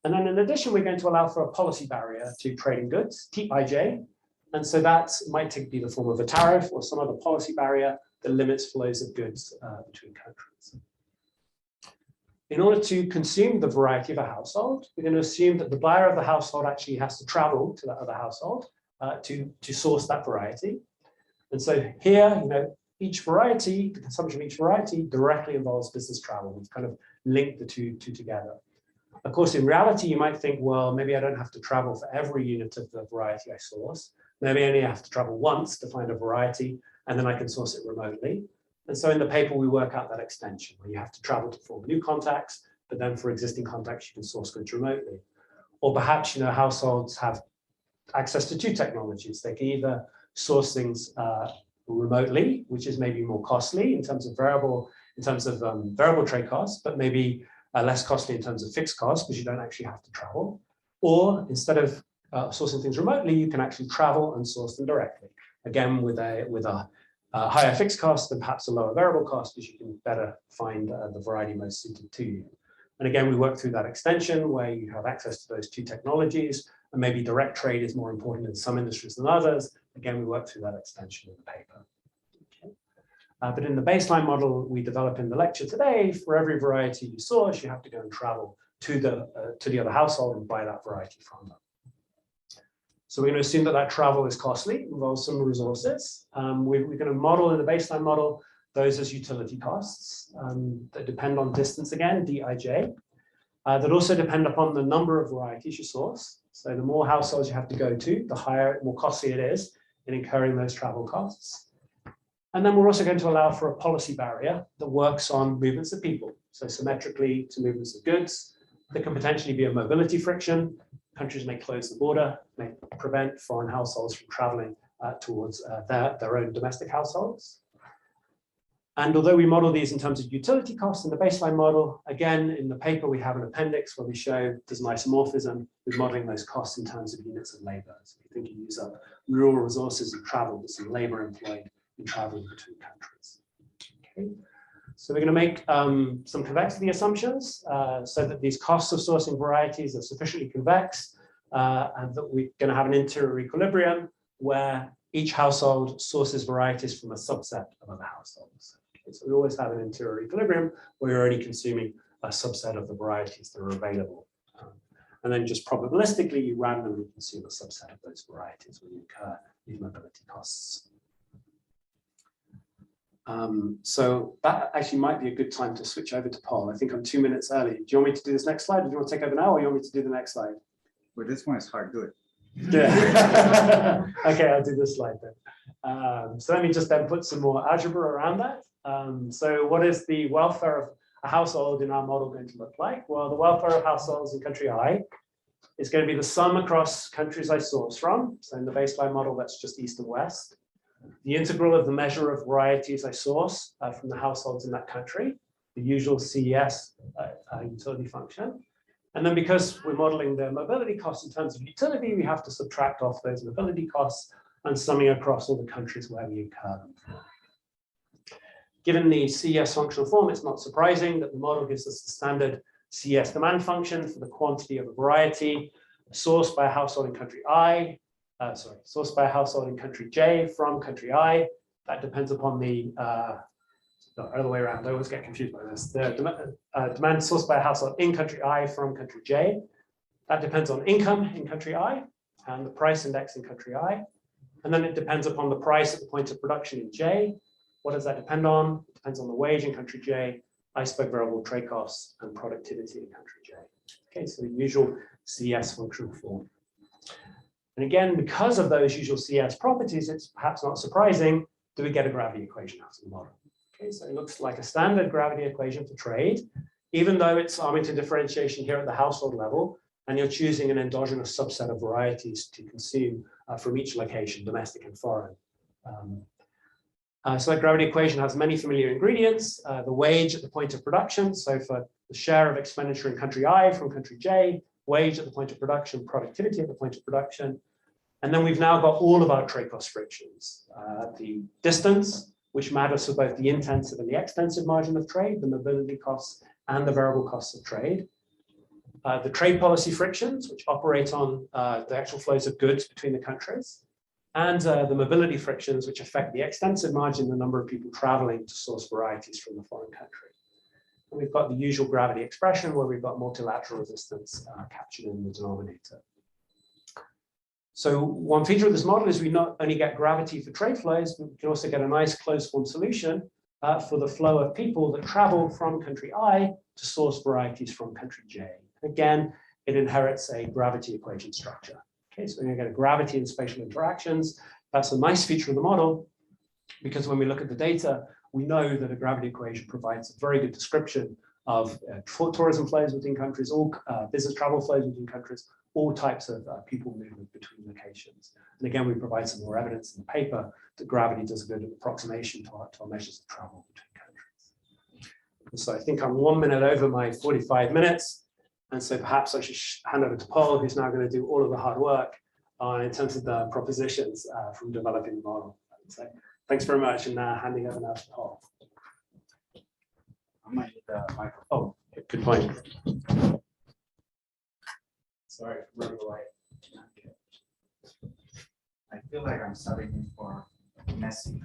And then in addition, we're going to allow for a policy barrier to trading goods, TIJ. And so that might be the form of a tariff or some other policy barrier that limits flows of goods between countries. In order to consume the variety of a household, we're going to assume that the buyer of the household actually has to travel to that other household to source that variety. And so here, each variety, the consumption of each variety directly involves business travel. We've kind of linked the two together. Of course, in reality, you might think, well, maybe I don't have to travel for every unit of the variety I source. Maybe I only have to travel once to find a variety, and then I can source it remotely. And so in the paper, we work out that extension where you have to travel to form new contacts, but then for existing contacts, you can source goods remotely. Or perhaps, households have access to two technologies. They can either source things remotely, which is maybe more costly in terms of variable trade costs, but maybe less costly in terms of fixed costs because you don't actually have to travel. Or instead of sourcing things remotely, you can actually travel and source them directly. Again, with a higher fixed cost and perhaps a lower variable cost because you can better find the variety most suited to you. And again, we work through that extension where you have access to those two technologies, and maybe direct trade is more important in some industries than others. Again, we work through that extension in the paper. Okay. But in the baseline model we develop in the lecture today, for every variety you source, you have to go and travel to the other household and buy that variety from them. So we're going to assume that travel is costly, involves some resources. We're going to model in the baseline model those as utility costs that depend on distance again, Dij, that also depend upon the number of varieties you source. So the more households you have to go to, the more costly it is in incurring those travel costs. And then we're also going to allow for a policy barrier that works on movements of people. So symmetrically to movements of goods. There can potentially be a mobility friction. Countries may close the border, may prevent foreign households from traveling towards their own domestic households. And although we model these in terms of utility costs in the baseline model, again, in the paper, we have an appendix where we show there's an isomorphism with modeling those costs in terms of units of labor. So we think you use up rural resources of travel, there's some labor employed in traveling between countries. Okay. So we're going to make some convexity assumptions so that these costs of sourcing varieties are sufficiently convex and that we're going to have an interior equilibrium where each household sources varieties from a subset of other households. Okay, so we always have an interior equilibrium where you're only consuming a subset of the varieties that are available. And then just probabilistically, you randomly consume a subset of those varieties when you incur these mobility costs. So that actually might be a good time to switch over to Paul. I think I'm 2 minutes early. Do you want me to do this next slide? Or do you want to take over now, or do you want me to do the next slide? Well, this one is hard, do it. Yeah. Okay, I'll do this slide then. So let me just then put some more algebra around that. So what is the welfare of a household in our model going to look like? Well, the welfare of households in country I is going to be the sum across countries I source from. So in the baseline model, that's just east and west. The integral of the measure of varieties I source from the households in that country, the usual CES utility function. And then because we're modeling the mobility costs in terms of utility, we have to subtract off those mobility costs and summing across all the countries where we incur them. Given the CES functional form, it's not surprising that the model gives us the standard CES demand function for the quantity of a variety sourced by a household in country I, sourced by a household in country J from country I. That depends upon the no, other way around. I always get confused by this. The demand sourced by a household in country I from country J. That depends on income in country I and the price index in country I. And then it depends upon the price at the point of production in J. What does that depend on? It depends on the wage in country J, iceberg variable trade costs, and productivity in country J. Okay, so the usual CS functional form. And again, because of those usual CS properties, it's perhaps not surprising that we get a gravity equation out of the model. Okay, so it looks like a standard gravity equation for trade, even though it's Armington differentiation here at the household level, and you're choosing an endogenous subset of varieties to consume from each location, domestic and foreign. So that gravity equation has many familiar ingredients, the wage at the point of production. So for the share of expenditure in country I from country J, wage at the point of production, productivity at the point of production. And then we've now got all of our trade cost frictions. The distance, which matters for both the intensive and the extensive margin of trade, the mobility costs and the variable costs of trade. The trade policy frictions, which operate on the actual flows of goods between the countries. And the mobility frictions, which affect the extensive margin, the number of people traveling to source varieties from the foreign country. And we've got the usual gravity expression where we've got multilateral resistance captured in the denominator. So one feature of this model is we not only get gravity for trade flows, but we can also get a nice closed form solution for the flow of people that travel from country I to source varieties from country J. Again, it inherits a gravity equation structure. Okay, so we're going to get a gravity in spatial interactions. That's a nice feature of the model, because when we look at the data, we know that a gravity equation provides a very good description of tourism flows between countries, all business travel flows between countries, all types of people movement between locations. And again, we provide some more evidence in the paper that gravity does a good approximation to our measures of travel between countries. And so I think I'm 1 minute over my 45 minutes. And so perhaps I should hand over to Paul, who's now going to do all of the hard work in terms of the propositions from developing the model. So thanks very much, and handing over now to Paul. I might need the microphone. Oh, good point. Sorry for running away. I feel like I'm subbing in for Messi.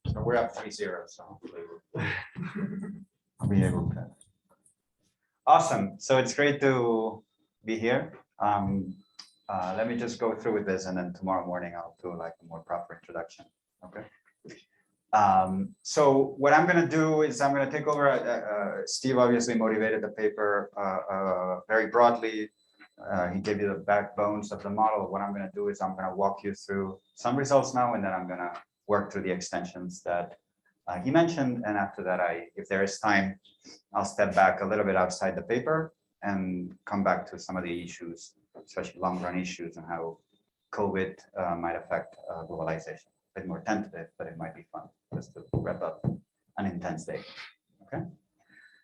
So we're up 3-0, so hopefully we'll be able to. Awesome. So it's great to be here. Let me just go through with this, and then tomorrow morning I'll do like a more proper introduction. Okay. So what I'm going to do is I'm going to take over. Steve obviously motivated the paper very broadly. He gave you the backbones of the model. What I'm going to do is I'm going to walk you through some results now, and then I'm going to work through the extensions that he mentioned. And after that, if there is time, I'll step back a little bit outside the paper and come back to some of the issues, especially long-run issues, and how COVID might affect globalization. A bit more tentative, but it might be fun just to wrap up an intense day. Okay.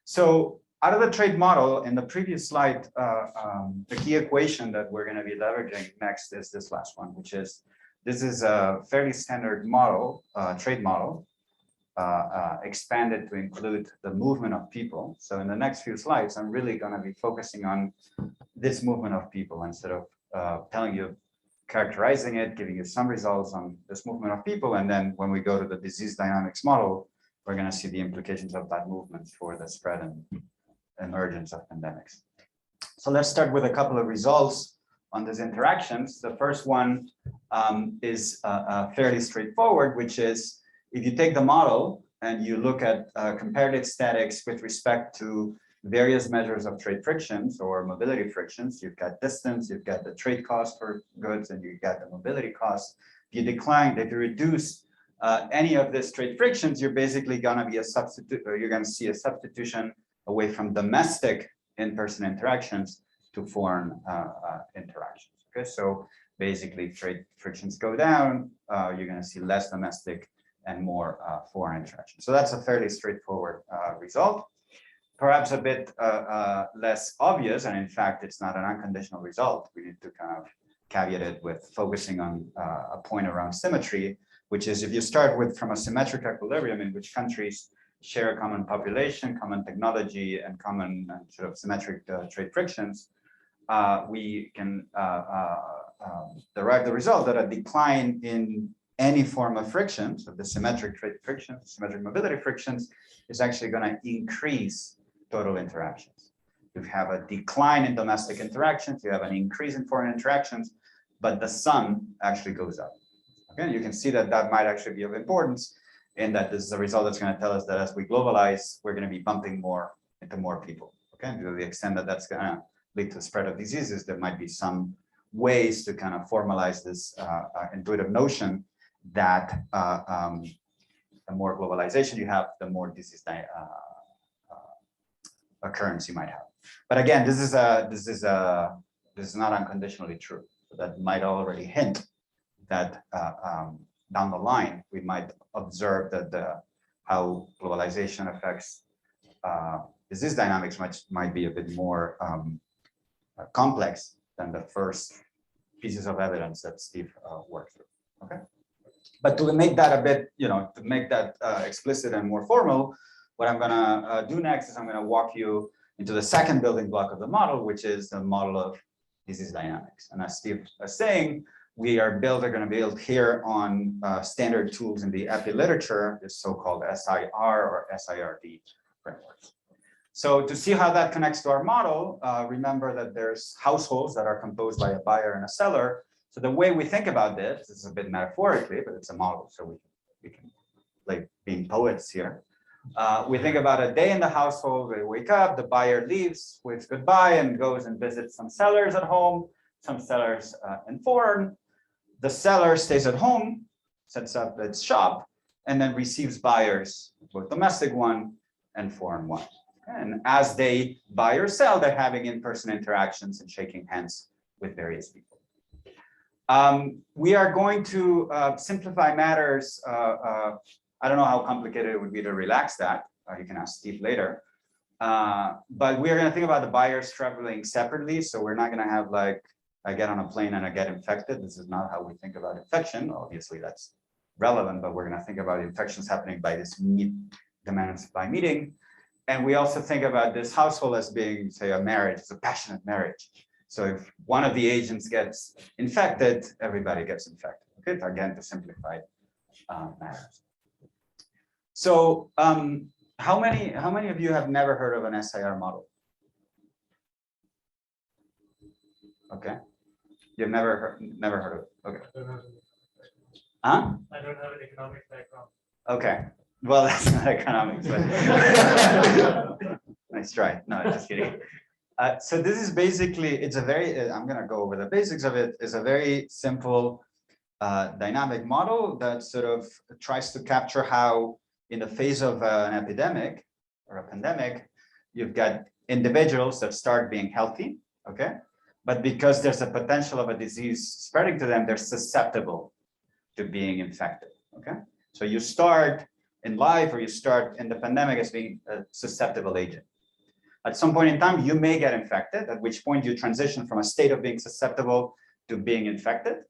So out of the trade model, in the previous slide, the key equation that we're going to be leveraging next is this last one, which is this is a fairly standard model, trade model, expanded to include the movement of people. So in the next few slides, I'm really going to be focusing on this movement of people instead of telling you, characterizing it, giving you some results on this movement of people. And then when we go to the disease dynamics model, we're going to see the implications of that movement for the spread and emergence of pandemics. So let's start with a couple of results on these interactions. The first one is fairly straightforward, which is if you take the model and you look at comparative statics with respect to various measures of trade frictions or mobility frictions, you've got distance, you've got the trade cost for goods, and you've got the mobility cost. If you reduce any of these trade frictions, you're basically going to be a substitute, or you're going to see a substitution away from domestic in-person interactions to foreign interactions. Okay, so basically trade frictions go down, you're going to see less domestic and more foreign interactions. So that's a fairly straightforward result. Perhaps a bit less obvious, and in fact, it's not an unconditional result. We need to kind of caveat it with focusing on a point around symmetry, which is if you start with from a symmetric equilibrium in which countries share a common population, common technology, and common sort of symmetric trade frictions, we can derive the result that a decline in any form of friction, so the symmetric trade frictions, symmetric mobility frictions, is actually going to increase total interactions. You have a decline in domestic interactions, you have an increase in foreign interactions, but the sum actually goes up. Okay, you can see that that might actually be of importance in that this is a result that's going to tell us that as we globalize, we're going to be bumping more into more people. Okay, and to the extent that that's going to lead to the spread of diseases, there might be some ways to kind of formalize this intuitive notion that the more globalization you have, the more disease occurrence you might have. But again, this is not unconditionally true. So that might already hint that down the line, we might observe that how globalization affects disease dynamics might be a bit more complex than the first pieces of evidence that Steve worked through. Okay, but to make that a bit, to make that explicit and more formal, what I'm gonna do next is I'm gonna walk you into the second building block of the model, which is the model of disease dynamics. And as Steve was saying, we are going to build here on standard tools in the epi literature, this so-called SIR or SIRD frameworks. So to see how that connects to our model, remember that there's households that are composed by a buyer and a seller. So the way we think about this is a bit metaphorically, but it's a model, so we can like being poets here. We think about a day in the household. We wake up, the buyer leaves, waves goodbye, and goes and visits some sellers at home, some sellers in foreign. The seller stays at home, sets up its shop, and then receives buyers, both domestic one and foreign one. And as they buy or sell, they're having in-person interactions and shaking hands with various people. We are going to simplify matters. I don't know how complicated it would be to relax that. You can ask Steve later. But we are going to think about the buyers traveling separately. So we're not going to have like, I get on a plane and I get infected. This is not how we think about infection. Obviously, that's relevant, but we're going to think about infections happening by this demand and supply meeting. And we also think about this household as being, say, a marriage. It's a passionate marriage. So if one of the agents gets infected, everybody gets infected. Okay, again, to simplify matters. So how many of you have never heard of an SIR model? Okay, you've never heard of it. Okay. Huh? I don't have an economic background. Okay, well, that's not economics, but nice try. No, just kidding. So this is basically, it's a very, I'm going to go over the basics of it. It's a very simple dynamic model that sort of tries to capture how in the phase of an epidemic or a pandemic, you've got individuals that start being healthy, okay? But because there's a potential of a disease spreading to them, they're susceptible to being infected, okay? So you start in life or you start in the pandemic as being a susceptible agent. At some point in time, you may get infected, at which point you transition from a state of being susceptible to being infected.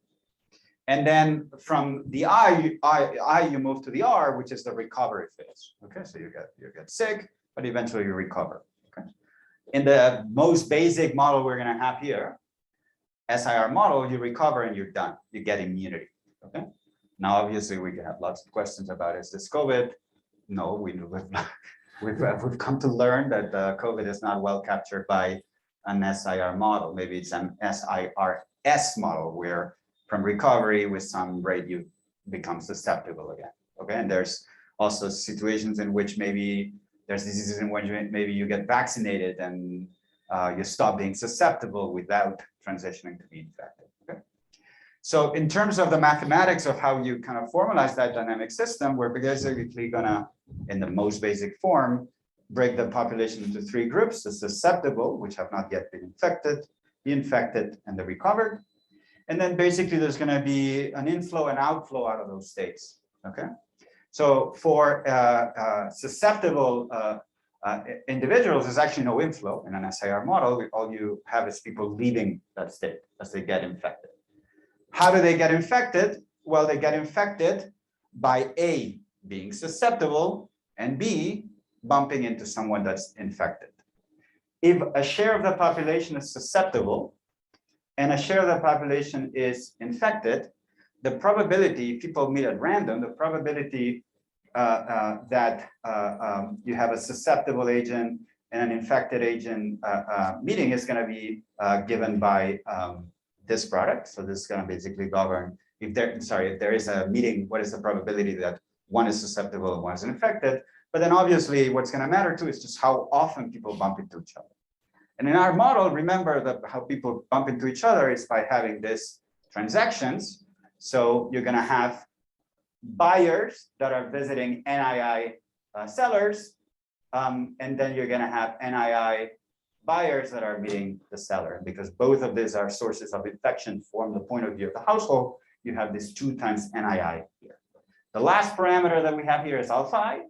And then from the I you move to the R, which is the recovery phase. Okay, so you get sick, but eventually you recover. Okay. In the most basic model we're going to have here, SIR model, you recover and you're done. You get immunity. Okay. Now, obviously, we can have lots of questions about, is this COVID? No, we've come to learn that COVID is not well captured by an SIR model. Maybe it's an SIRS model where from recovery with some rate you become susceptible again. Okay, and there's also situations in which maybe there's diseases in which maybe you get vaccinated and you stop being susceptible without transitioning to be infected. Okay, so in terms of the mathematics of how you kind of formalize that dynamic system, we're basically gonna, in the most basic form, break the population into three groups: the susceptible, which have not yet been infected, the infected, and the recovered. And then basically there's going to be an inflow and outflow out of those states. Okay, so for susceptible individuals, there's actually no inflow in an SIR model. All you have is people leaving that state as they get infected. How do they get infected? Well, they get infected by A, being susceptible, and B, bumping into someone that's infected. If a share of the population is susceptible and a share of the population is infected, the probability, people meet at random, the probability that you have a susceptible agent and an infected agent meeting is going to be given by this product. So this is going to basically govern if there is a meeting, what is the probability that one is susceptible and one is infected. But then obviously what's going to matter too is just how often people bump into each other. And in our model, remember that how people bump into each other is by having these transactions. So you're going to have buyers that are visiting NII sellers, and then you're going to have NII buyers that are meeting the seller. Because both of these are sources of infection from the point of view of the household, you have this 2 times NII here. The last parameter that we have here is alpha I.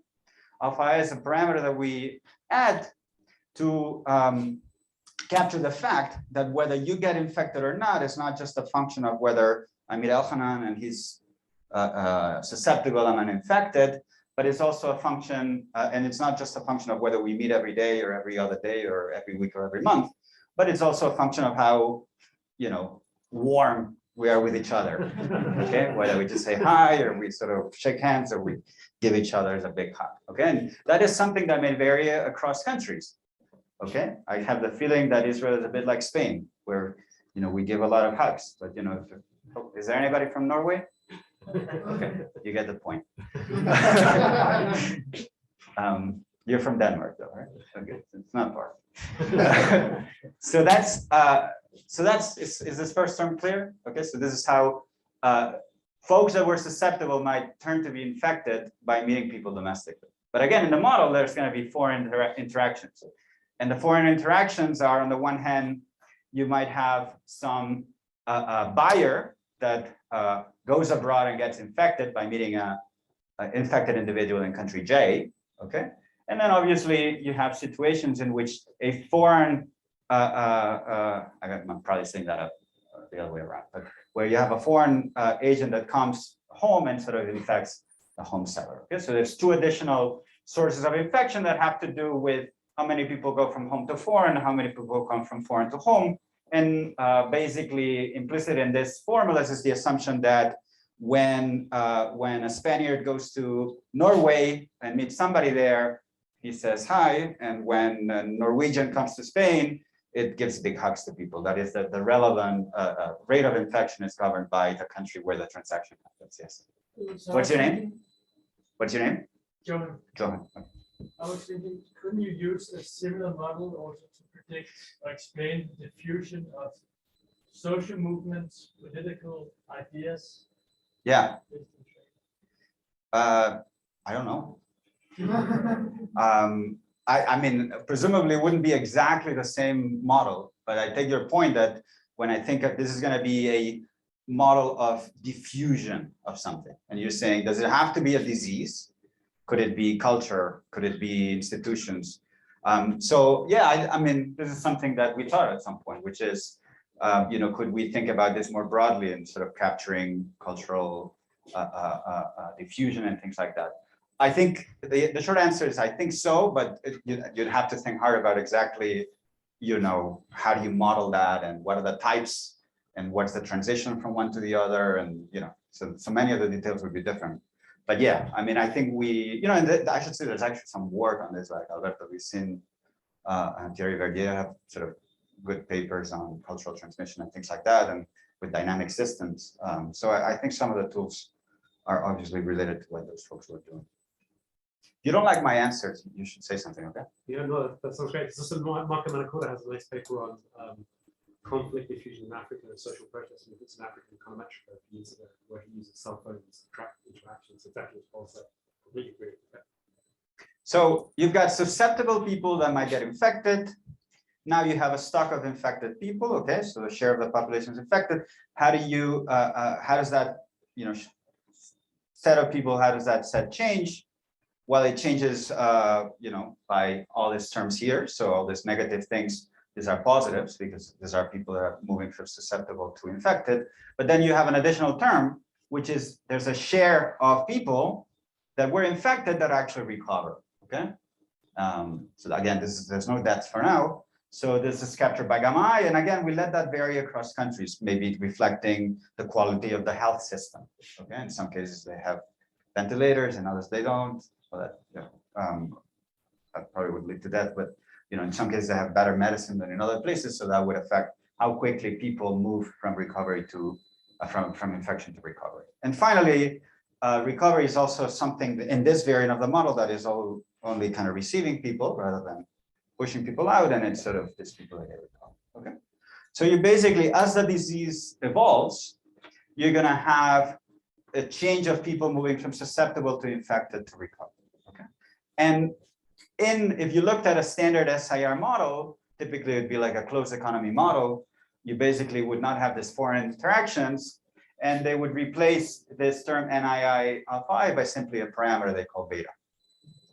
Alpha I is a parameter that we add to capture the fact that whether you get infected or not is not just a function of whether I meet Elchanan and he's susceptible and I'm infected, but it's also a function, and it's not just a function of whether we meet every day or every other day or every week or every month, but it's also a function of how, warm we are with each other, okay? Whether we just say hi or we sort of shake hands or we give each other a big hug, okay? And that is something that may vary across countries, okay? I have the feeling that Israel is a bit like Spain, where, we give a lot of hugs, but, is there anybody from Norway? Okay, you get the point. You're from Denmark, though, right? Okay, it's not far. So that's is this first term clear? Okay, so this is how folks that were susceptible might turn to be infected by meeting people domestically. But again, in the model, there's going to be foreign interactions, and the foreign interactions are, on the one hand, you might have some buyer that goes abroad and gets infected by meeting an infected individual in country J, okay? And then obviously you have situations in which a foreign, I'm probably saying that the other way around, but where you have a foreign agent that comes home and sort of infects the home seller, okay? So there's 2 additional sources of infection that have to do with how many people go from home to foreign, how many people come from foreign to home. And basically implicit in this formula is the assumption that when a Spaniard goes to Norway and meets somebody there, he says hi, and when a Norwegian comes to Spain, it gives big hugs to people. That is that the relevant rate of infection is governed by the country where the transaction happens. Yes. What's your name? What's your name? Johan, Johan. I was thinking, couldn't you use a similar model also to predict or explain the diffusion of social movements, political ideas? Yeah. I don't know. I mean, presumably it wouldn't be exactly the same model, but I take your point that when I think of this is going to be a model of diffusion of something, and you're saying, does it have to be a disease? Could it be culture? Could it be institutions? So yeah, I mean, this is something that we thought at some point, which is, could we think about this more broadly and sort of capturing cultural diffusion and things like that? I think the short answer is I think so, but you'd have to think hard about exactly, how do you model that and what are the types and what's the transition from one to the other, and so many of the details would be different. But yeah, I mean, I think we, and I should say there's actually some work on this, like Alberto Vicin and Thierry Verdier have sort of good papers on cultural transmission and things like that, and with dynamic systems. So I think some of the tools are obviously related to what those folks were doing. If you don't like my answers, you should say something, okay? Yeah, no, that sounds great. So Marco Manacorda has a nice paper on conflict diffusion in Africa and social protests, and it's an African econometric where he uses cell phones to track interactions. Exactly as Paul said. Really great. Okay. So you've got susceptible people that might get infected. Now you have a stock of infected people, okay? So the share of the population is infected. How do you, how does that, set of people, how does that set change? Well, it changes, by all these terms here. So all these negative things, these are positives because these are people that are moving from susceptible to infected. But then you have an additional term, which is there's a share of people that were infected that actually recover, okay? So again, there's no deaths for now. So this is captured by gamma I, and again, we let that vary across countries, maybe reflecting the quality of the health system, okay? In some cases, they have ventilators, and others they don't. So that, that probably would lead to death, but in some cases, they have better medicine than in other places, so that would affect how quickly people move from recovery to, from infection to recovery. And finally, recovery is also something in this variant of the model that is only kind of receiving people rather than pushing people out, and it's sort of these people that get recovered, okay? So you basically, as the disease evolves, you're gonna have a change of people moving from susceptible to infected to recovered, okay? And if you looked at a standard SIR model, typically it would be like a closed economy model. You basically would not have these foreign interactions, and they would replace this term NII of I by simply a parameter they call beta.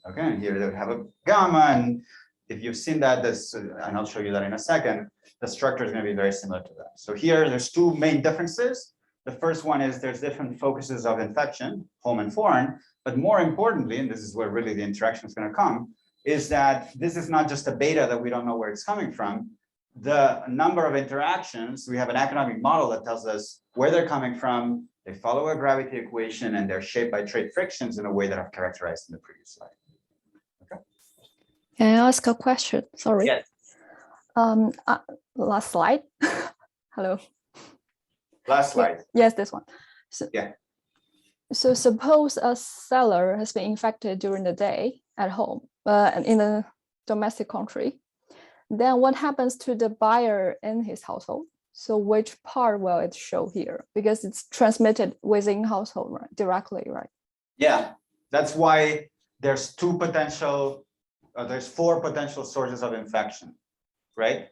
Okay, and here they would have a gamma, and if you've seen that, this, and I'll show you that in a second, the structure is going to be very similar to that. So here, there's two main differences. The first one is there's different focuses of infection, home and foreign, but more importantly, and this is where really the interaction is going to come, is that this is not just a beta that we don't know where it's coming from. The number of interactions, we have an economic model that tells us where they're coming from. They follow a gravity equation, and they're shaped by trade frictions in a way that I've characterized in the previous slide. Can I ask a question? Sorry. Yes. Last slide. Hello. Last slide. Yes, this one. So, Yeah. So suppose a seller has been infected during the day at home, in a domestic country. Then what happens to the buyer in his household? So which part will it show here? Because it's transmitted within household, right? Directly, right? Yeah, that's why there's two potential. There's four potential sources of infection, right?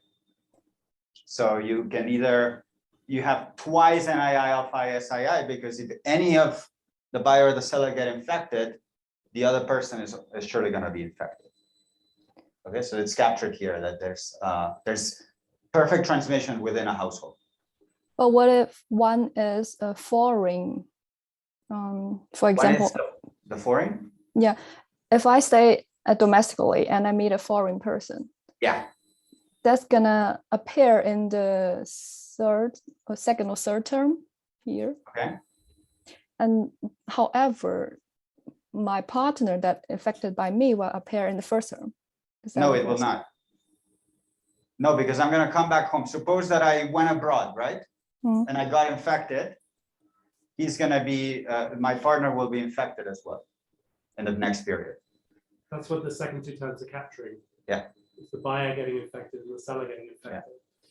So you can either, you have twice NII alpha SII, because if any of the buyer or the seller get infected, the other person is surely going to be infected. Okay, so it's captured here that there's perfect transmission within a household. But what if one is a foreign, for example? The foreign? Yeah, if I stay domestically and I meet a foreign person, yeah, that's gonna appear in the second or third term here. Okay. And however, my partner that affected by me will appear in the first term. No, it will not. No, because I'm going to come back home. Suppose that I went abroad, right? And I got infected. He's going to be, my partner will be infected as well in the next period. That's what the second two terms are capturing. Yeah. It's the buyer getting infected and the seller getting infected. Yeah.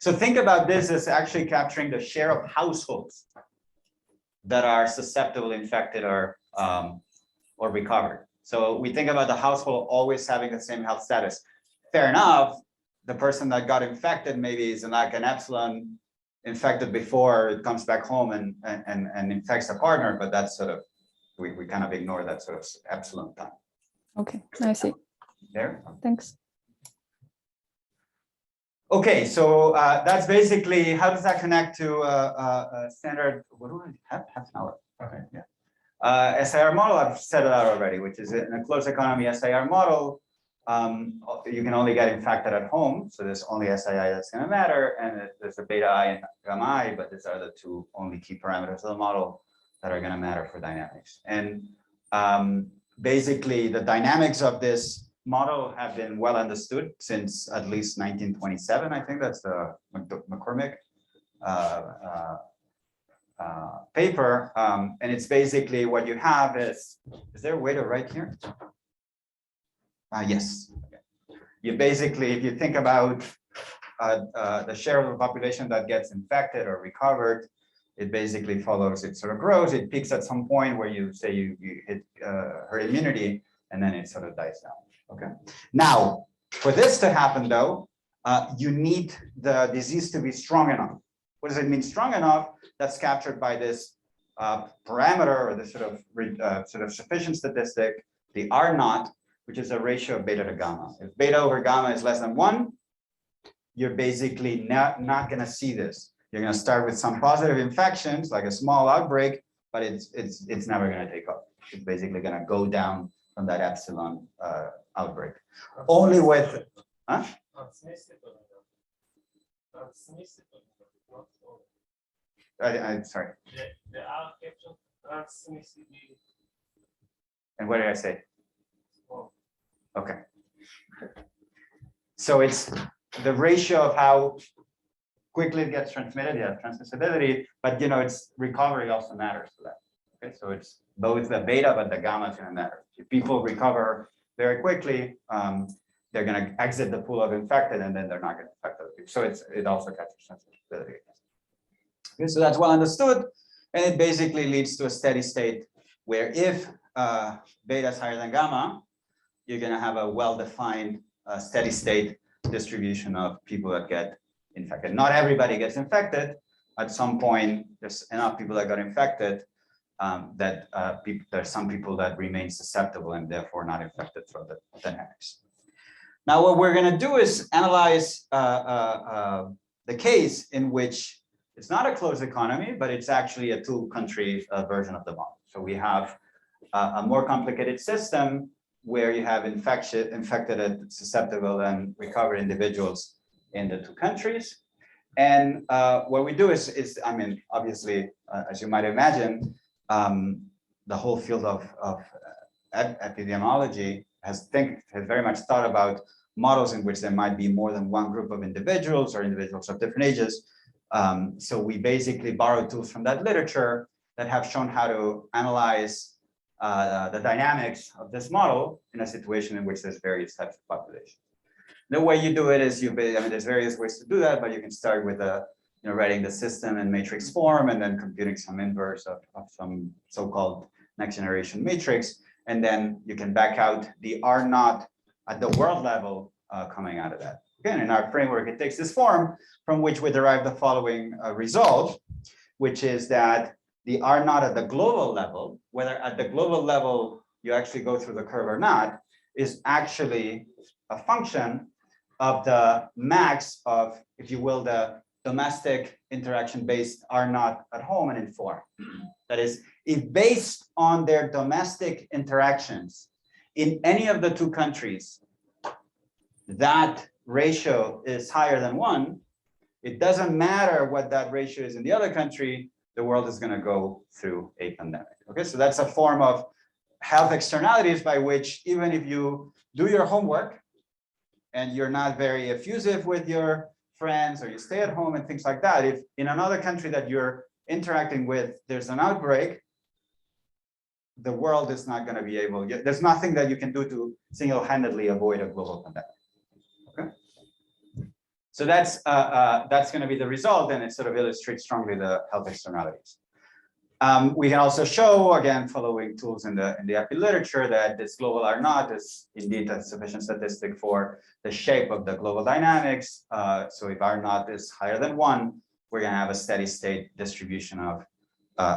So think about this as actually capturing the share of households that are susceptible, infected, or recovered. So we think about the household always having the same health status. Fair enough. The person that got infected maybe is like an epsilon infected before it comes back home and infects a partner, but that's sort of, we kind of ignore that sort of epsilon time. Okay, I see. There. Thanks. Okay, so that's basically, how does that connect to a standard, what do I have? Half an hour. Okay, yeah. SIR model, I've set it out already, which is in a closed economy SIR model. You can only get infected at home, so there's only SII that's going to matter, and there's a beta I and gamma I, but these are the two only key parameters of the model that are going to matter for dynamics. And basically, the dynamics of this model have been well understood since at least 1927. I think that's the McCormick paper, and it's basically what you have is there a way to write here? Yes. Okay. You basically, if you think about the share of the population that gets infected or recovered, it basically follows, it sort of grows, it peaks at some point where you say you hit herd immunity, and then it sort of dies down. Okay. Now, for this to happen though, you need the disease to be strong enough. What does it mean strong enough? That's captured by this parameter, or this sort of sufficient statistic, the R naught, which is a ratio of beta to gamma. If beta over gamma is less than 1, you're basically not going to see this. You're going to start with some positive infections, like a small outbreak, but it's never going to take off. It's basically going to go down from that epsilon outbreak. Only with, huh? I'm sorry. And what did I say? Okay. So it's the ratio of how quickly it gets transmitted, yeah, transmissibility, but it's recovery also matters for that. Okay, so it's both the beta, but the gamma is going to matter. If people recover very quickly, they're going to exit the pool of infected, and then they're not going to infect other people. So it also captures transmissibility. Okay, so that's well understood, and it basically leads to a steady state where if beta is higher than gamma, you're going to have a well-defined steady state distribution of people that get infected. Not everybody gets infected. At some point, there's enough people that got infected that there's some people that remain susceptible and therefore not infected through the dynamics. Now, what we're going to do is analyze the case in which it's not a closed economy, but it's actually a two-country version of the model. So we have a more complicated system where you have infected and susceptible and recovered individuals in the two countries. And what we do is I mean, obviously, as you might imagine, the whole field of epidemiology has very much thought about models in which there might be more than one group of individuals or individuals of different ages. So we basically borrow tools from that literature that have shown how to analyze the dynamics of this model in a situation in which there's various types of population. The way you do it is there's various ways to do that, but you can start with writing the system in matrix form and then computing some inverse of some so-called next generation matrix. And then you can back out the R naught at the world level coming out of that. Again, in our framework, it takes this form from which we derive the following result, which is that the R naught at the global level, whether at the global level you actually go through the curve or not, is actually a function of the max of, if you will, the domestic interaction-based R naught at home and in form. That is, if based on their domestic interactions in any of the two countries, that ratio is higher than 1, it doesn't matter what that ratio is in the other country, the world is going to go through a pandemic. Okay, so that's a form of health externalities by which even if you do your homework and you're not very effusive with your friends or you stay at home and things like that, if in another country that you're interacting with, there's an outbreak, the world is not going to be able, there's nothing that you can do to single-handedly avoid a global pandemic. Okay, so that's going to be the result, and it sort of illustrates strongly the health externalities. We can also show, again, following tools in the epi literature, that this global R naught is indeed a sufficient statistic for the shape of the global dynamics. So if R naught is higher than 1, we're going to have a steady state distribution of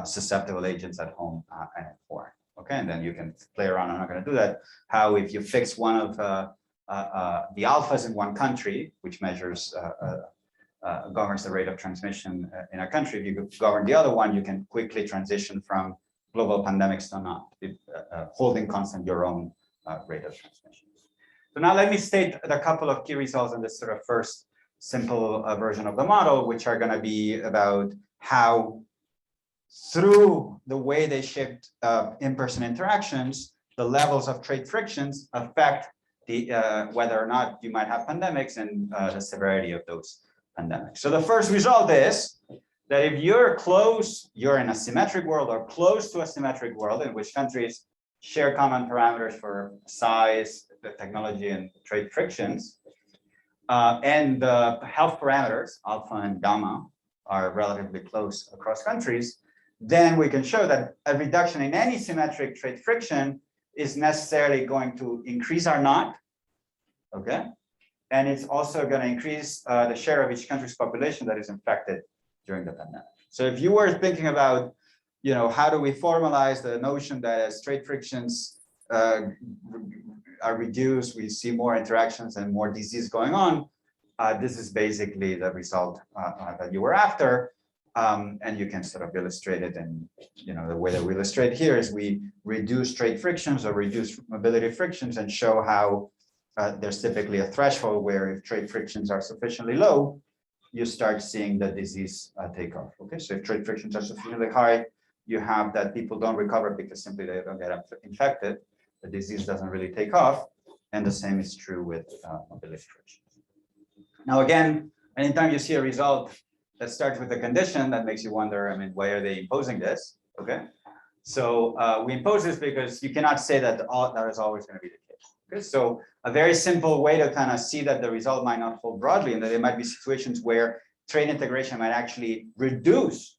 susceptible agents at home and at foreign. Okay, and then you can play around. I'm not going to do that. How if you fix one of the alphas in one country, which measures governs the rate of transmission in a country, if you govern the other one, you can quickly transition from global pandemics to not, holding constant your own rate of transmission. So now let me state a couple of key results in this sort of first simple version of the model, which are going to be about how through the way they shaped in-person interactions, the levels of trade frictions affect the whether or not you might have pandemics and the severity of those pandemics. So the first result is that if you're in a symmetric world or close to a symmetric world in which countries share common parameters for size, the technology, and trade frictions, and the health parameters, alpha and gamma, are relatively close across countries, then we can show that a reduction in any symmetric trade friction is necessarily going to increase R naught, okay? And it's also going to increase the share of each country's population that is infected during the pandemic. So if you were thinking about, how do we formalize the notion that as trade frictions are reduced, we see more interactions and more disease going on, this is basically the result that you were after. And you can sort of illustrate it, and the way that we illustrate here is we reduce trade frictions or reduce mobility frictions and show how there's typically a threshold where if trade frictions are sufficiently low, you start seeing the disease take off. Okay, so if trade frictions are sufficiently high, you have that people don't recover because simply they don't get infected. The disease doesn't really take off, and the same is true with mobility frictions. Now, again, anytime you see a result that starts with a condition that makes you wonder, why are they imposing this? Okay, so we impose this because you cannot say that that is always going to be the case. Okay, so a very simple way to kind of see that the result might not hold broadly, and that there might be situations where trade integration might actually reduce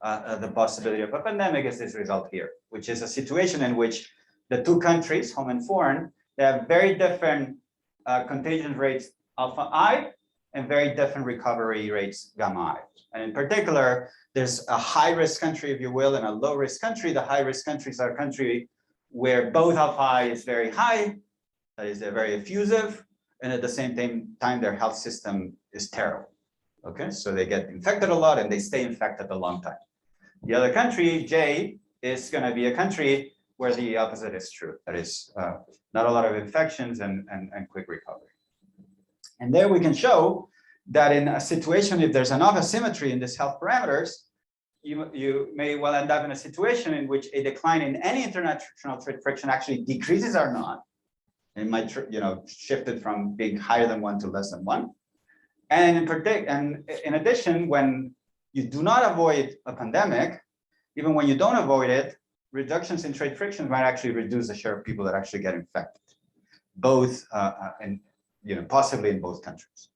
the possibility of a pandemic is this result here, which is a situation in which the two countries, home and foreign, they have very different contagion rates alpha I, and very different recovery rates gamma I. And in particular, there's a high-risk country, if you will, and a low-risk country. The high-risk countries are a country where both alpha I is very high, that is, they're very effusive, and at the same time, their health system is terrible. Okay, so they get infected a lot and they stay infected a long time. The other country, J, is going to be a country where the opposite is true. That is, not a lot of infections and quick recovery. And there we can show that in a situation, if there's enough asymmetry in these health parameters, you may well end up in a situation in which a decline in any international trade friction actually decreases or not. It might, shift it from being higher than 1 to less than 1. And in addition, when you do not avoid a pandemic, even when you don't avoid it, reductions in trade friction might actually reduce the share of people that actually get infected, both and possibly in both countries.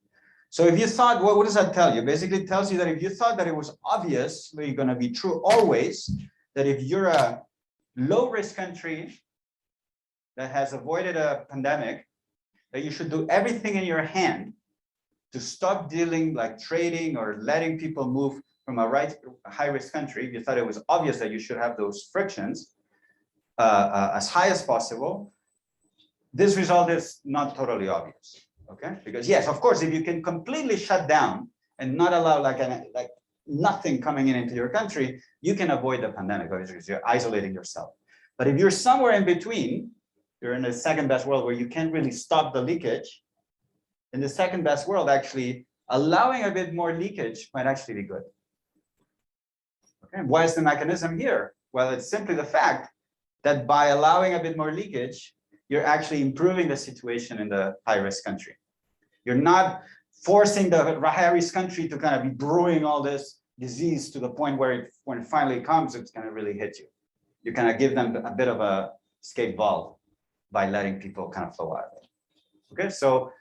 So if you thought, what does that tell you? Basically, it tells you that if you thought that it was obviously going to be true always, that if you're a low-risk country that has avoided a pandemic, that you should do everything in your hand to stop dealing like trading or letting people move from a high-risk country. If you thought it was obvious that you should have those frictions as high as possible, this result is not totally obvious. Okay, because yes, of course, if you can completely shut down and not allow like nothing coming into your country, you can avoid the pandemic, obviously, because you're isolating yourself. But if you're somewhere in between, you're in the second best world where you can't really stop the leakage. In the second best world, actually allowing a bit more leakage might actually be good. Okay, why is the mechanism here? Well, it's simply the fact that by allowing a bit more leakage, you're actually improving the situation in the high-risk country. You're not forcing the high-risk country to kind of be brewing all this disease to the point where when it finally comes, it's going to really hit you. You kind of give them a bit of a escape valve by letting people kind of flow out of it. Okay, so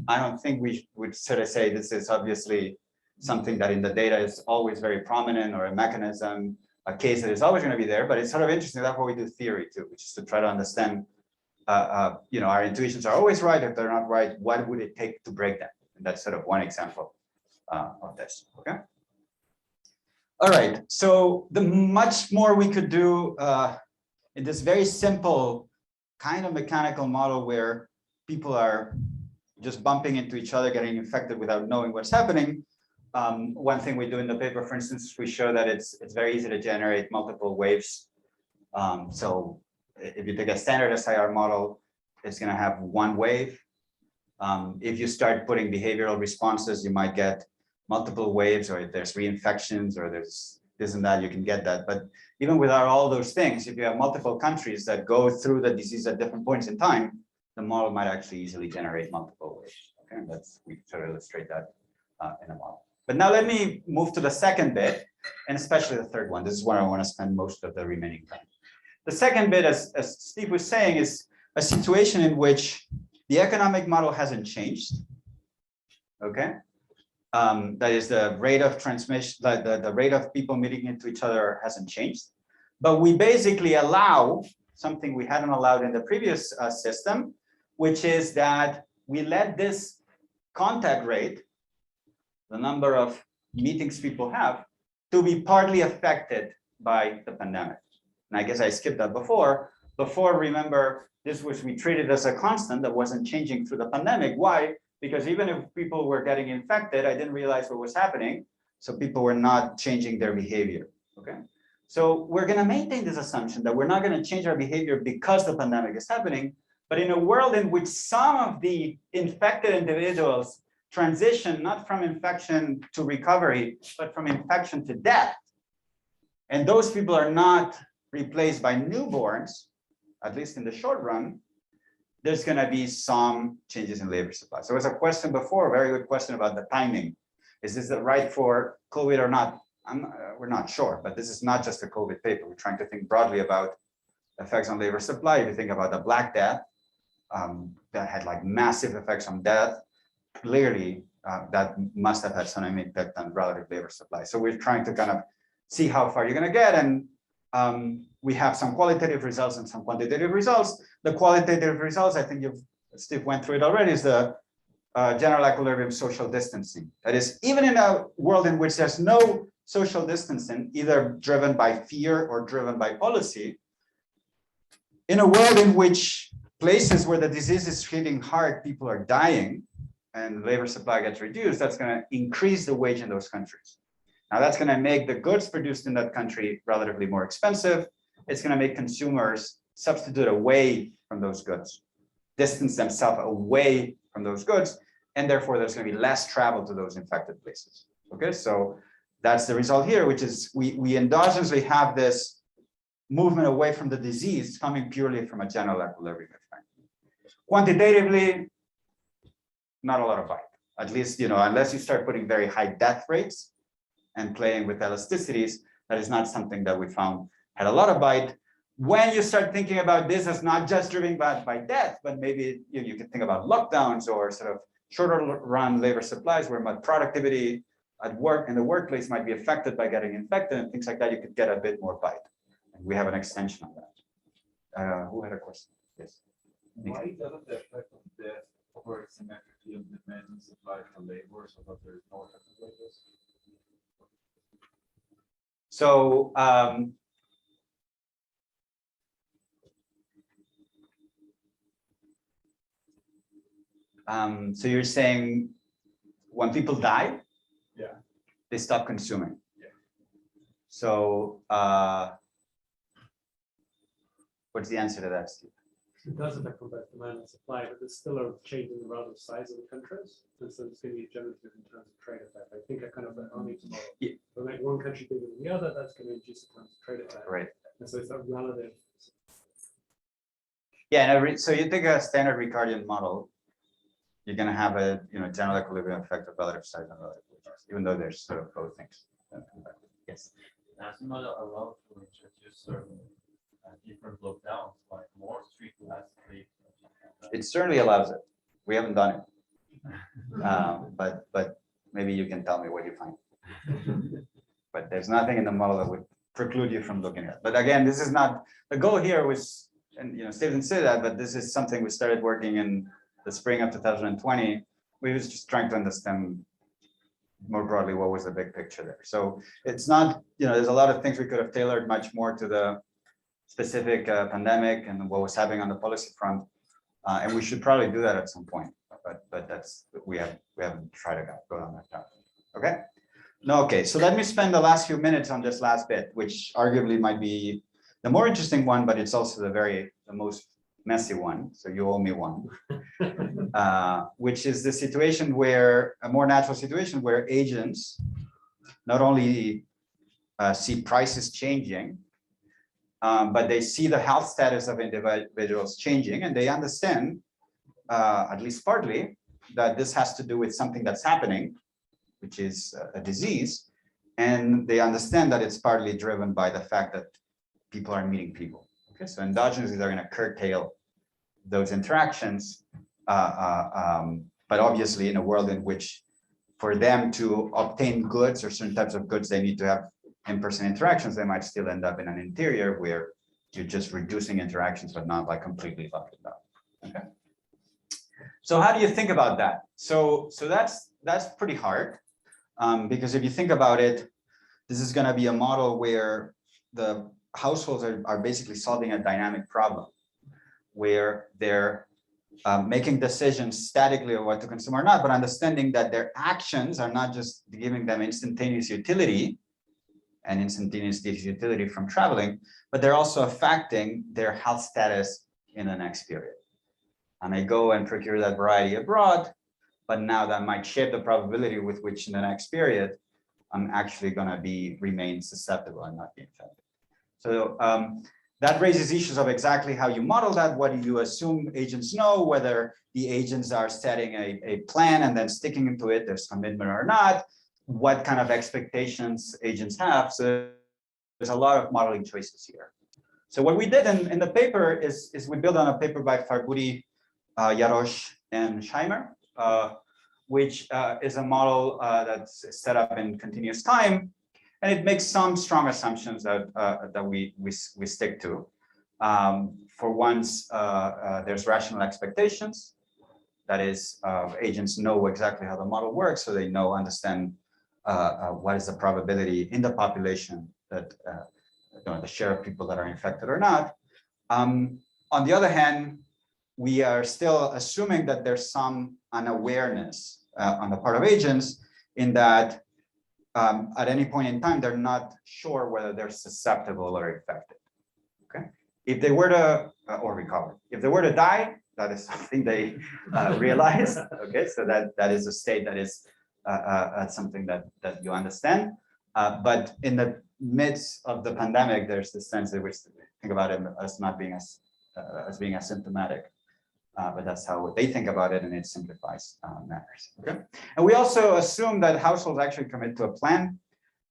I don't think we would sort of say this is obviously something that in the data is always very prominent, or a mechanism, a case that is always going to be there, but it's sort of interesting. That's why we do theory too, which is to try to understand our intuitions are always right. If they're not right, what would it take to break them? And that's sort of one example of this. Okay. All right. So the much more we could do in this very simple kind of mechanical model where people are just bumping into each other, getting infected without knowing what's happening. One thing we do in the paper, for instance, we show that it's very easy to generate multiple waves. So if you take a standard SIR model, it's going to have one wave. If you start putting behavioral responses, you might get multiple waves, or if there's reinfections, or there's this and that, you can get that. But even without all those things, if you have multiple countries that go through the disease at different points in time, the model might actually easily generate multiple waves. Okay, we sort of illustrate that in a model. But now let me move to the second bit, and especially the third one. This is where I want to spend most of the remaining time. The second bit, as Steve was saying, is a situation in which the economic model hasn't changed. Okay, that is, the rate of transmission, the rate of people meeting into each other hasn't changed, but we basically allow something we hadn't allowed in the previous system, which is that we let this contact rate, the number of meetings people have, to be partly affected by the pandemic. And I guess I skipped that before. Before, remember, we treated as a constant that wasn't changing through the pandemic. Why? Because even if people were getting infected, I didn't realize what was happening. So people were not changing their behavior. Okay. So we're going to maintain this assumption that we're not going to change our behavior because the pandemic is happening. But in a world in which some of the infected individuals transition not from infection to recovery, but from infection to death, and those people are not replaced by newborns, at least in the short run, there's going to be some changes in labor supply. So there was a question before, a very good question about the timing. Is this the right for COVID or not? We're not sure, but this is not just a COVID paper. We're trying to think broadly about effects on labor supply. If you think about the Black Death, that had like massive effects on death, clearly that must have had some impact on relative labor supply. So we're trying to kind of see how far you're going to get, and we have some qualitative results and some quantitative results. The qualitative results, I think Steve went through it already, is the general equilibrium social distancing. That is, even in a world in which there's no social distancing, either driven by fear or driven by policy, in a world in which places where the disease is hitting hard, people are dying, and labor supply gets reduced, that's going to increase the wage in those countries. Now that's going to make the goods produced in that country relatively more expensive. It's going to make consumers substitute away from those goods, distance themselves away from those goods, and therefore there's going to be less travel to those infected places. Okay, so that's the result here, which is we endogenously have this movement away from the disease coming purely from a general equilibrium effect. Quantitatively, not a lot of bite. At least, unless you start putting very high death rates and playing with elasticities, that is not something that we found had a lot of bite. When you start thinking about this as not just driven by death, but maybe you can think about lockdowns or sort of shorter run labor supplies where productivity at work in the workplace might be affected by getting infected and things like that, you could get a bit more bite. And we have an extension on that. Who had a question? Yes. Why doesn't the effect of death operate symmetrically on demand and supply for labor so that there is no effect of wages? So so you're saying when people die, yeah, they stop consuming. Yeah. So what's the answer to that, Steve? It does affect on both demand and supply, but there's still a change in the relative size of the countries. And so it's going to be generative in terms of trade effect. I think I kind of only tomorrow. Yeah. We'll make one country bigger than the other, that's going to induce a kind of trade effect. Right. And so it's a relative. Yeah, and so you take a standard Ricardian model, you're going to have a general equilibrium effect of relative size and relative wages, even though there's sort of both things. Yes. That's not allowed to introduce certain different lockdowns, like more strict, less strict. It certainly allows it. We haven't done it, but maybe you can tell me what you find. But there's nothing in the model that would preclude you from looking at it. But again, this is not the goal here. Was, and Stephen said that, but this is something we started working in the spring of 2020. We was just trying to understand more broadly what was the big picture there. So it's not, there's a lot of things we could have tailored much more to the specific pandemic and what was happening on the policy front, and we should probably do that at some point. But that's we haven't tried to go down that path. Okay. No. Okay. So let me spend the last few minutes on this last bit, which arguably might be the more interesting one, but it's also the most messy one. So you owe me one, which is the situation where a more natural situation where agents not only see prices changing, but they see the health status of individuals changing, and they understand, at least partly, that this has to do with something that's happening, which is a disease, and they understand that it's partly driven by the fact that people are meeting people. Okay, so endogenously they're going to curtail those interactions, but obviously in a world in which for them to obtain goods or certain types of goods, they need to have in-person interactions, they might still end up in an interior where you're just reducing interactions, but not like completely locking down. Okay. So how do you think about that? So that's pretty hard, because if you think about it, this is going to be a model where the households are basically solving a dynamic problem, where they're making decisions statically of what to consume or not, but understanding that their actions are not just giving them instantaneous utility and instantaneous utility from traveling, but they're also affecting their health status in the next period. And I go and procure that variety abroad, but now that might shape the probability with which in the next period, I'm actually going to remain susceptible and not be infected. So that raises issues of exactly how you model that. What do you assume agents know, whether the agents are setting a plan and then sticking to it, there's commitment or not, what kind of expectations agents have. So there's a lot of modeling choices here. So what we did in the paper is we built on a paper by Farbuti, Yarosh, and Scheimer, which is a model that's set up in continuous time. And it makes some strong assumptions that we stick to. For once, there's rational expectations. that is, agents know exactly how the model works, so they understand what is the probability in the population that the share of people that are infected or not. On the other hand, we are still assuming that there's some unawareness on the part of agents in that at any point in time, they're not sure whether they're susceptible or infected. Okay, if they were to or recover, if they were to die, that is something they realize. Okay, so that is a state that is something that you understand. But in the midst of the pandemic, there's this sense that we think about it as not being as being asymptomatic. But that's how they think about it, and it simplifies matters. Okay, and we also assume that households actually commit to a plan,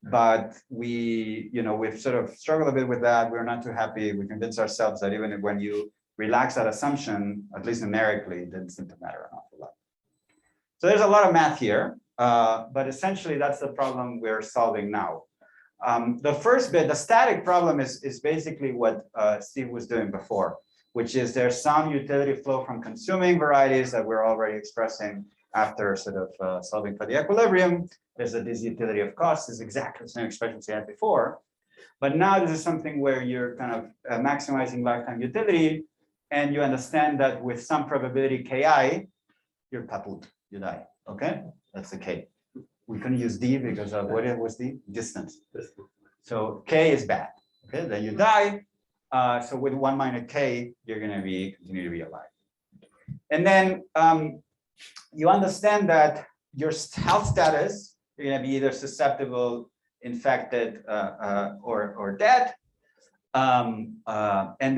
but we've sort of struggled a bit with that. We're not too happy. We convince ourselves that even when you relax that assumption, at least numerically, it didn't seem to matter an awful lot. So there's a lot of math here, but essentially that's the problem we're solving now. The first bit, the static problem, is basically what Steve was doing before, which is there's some utility flow from consuming varieties that we're already expressing after sort of solving for the equilibrium. There's this utility of cost is exactly the same expression we had before. But now this is something where you're kind of maximizing lifetime utility, and you understand that with some probability Ki, you're coupled, you die. Okay, that's the K. We couldn't use D because of what was D? Distance. So K is bad. Okay, then you die. So with 1 minus K, you're going to continue to be alive. And then you understand that your health status, you're going to be either susceptible, infected, or dead. And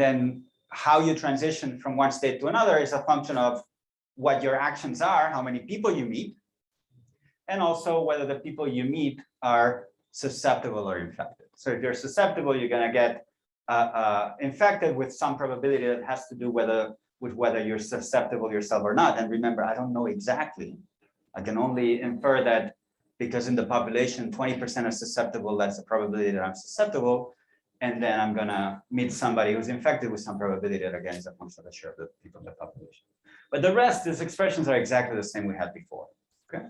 then how you transition from one state to another is a function of what your actions are, how many people you meet, and also whether the people you meet are susceptible or infected. So if you're susceptible, you're going to get infected with some probability that has to do with whether you're susceptible yourself or not. And remember, I don't know exactly. I can only infer that because in the population, 20% are susceptible, that's the probability that I'm susceptible. And then I'm going to meet somebody who's infected with some probability that, again, is a function of the share of the people in the population. But the rest, these expressions are exactly the same we had before. Okay.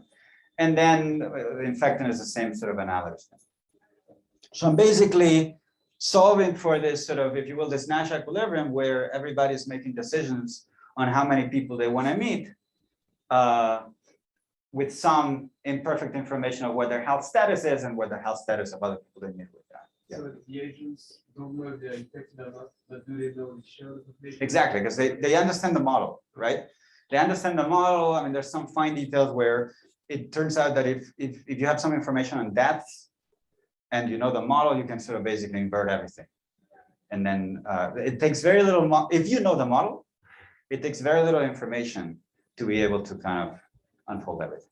And then infectant is the same sort of analogous thing. So I'm basically solving for this sort of, if you will, this Nash equilibrium where everybody's making decisions on how many people they want to meet with some imperfect information of what their health status is and what the health status of other people they meet with that. Yeah. So the agents don't know if they're infected or not, but do they know the share of the population? Exactly, because they understand the model, right? They understand the model. I mean, there's some fine details where it turns out that if you have some information on deaths and you know the model, you can sort of basically invert everything. And then it takes very little, if you know the model, it takes very little information to be able to kind of unfold everything.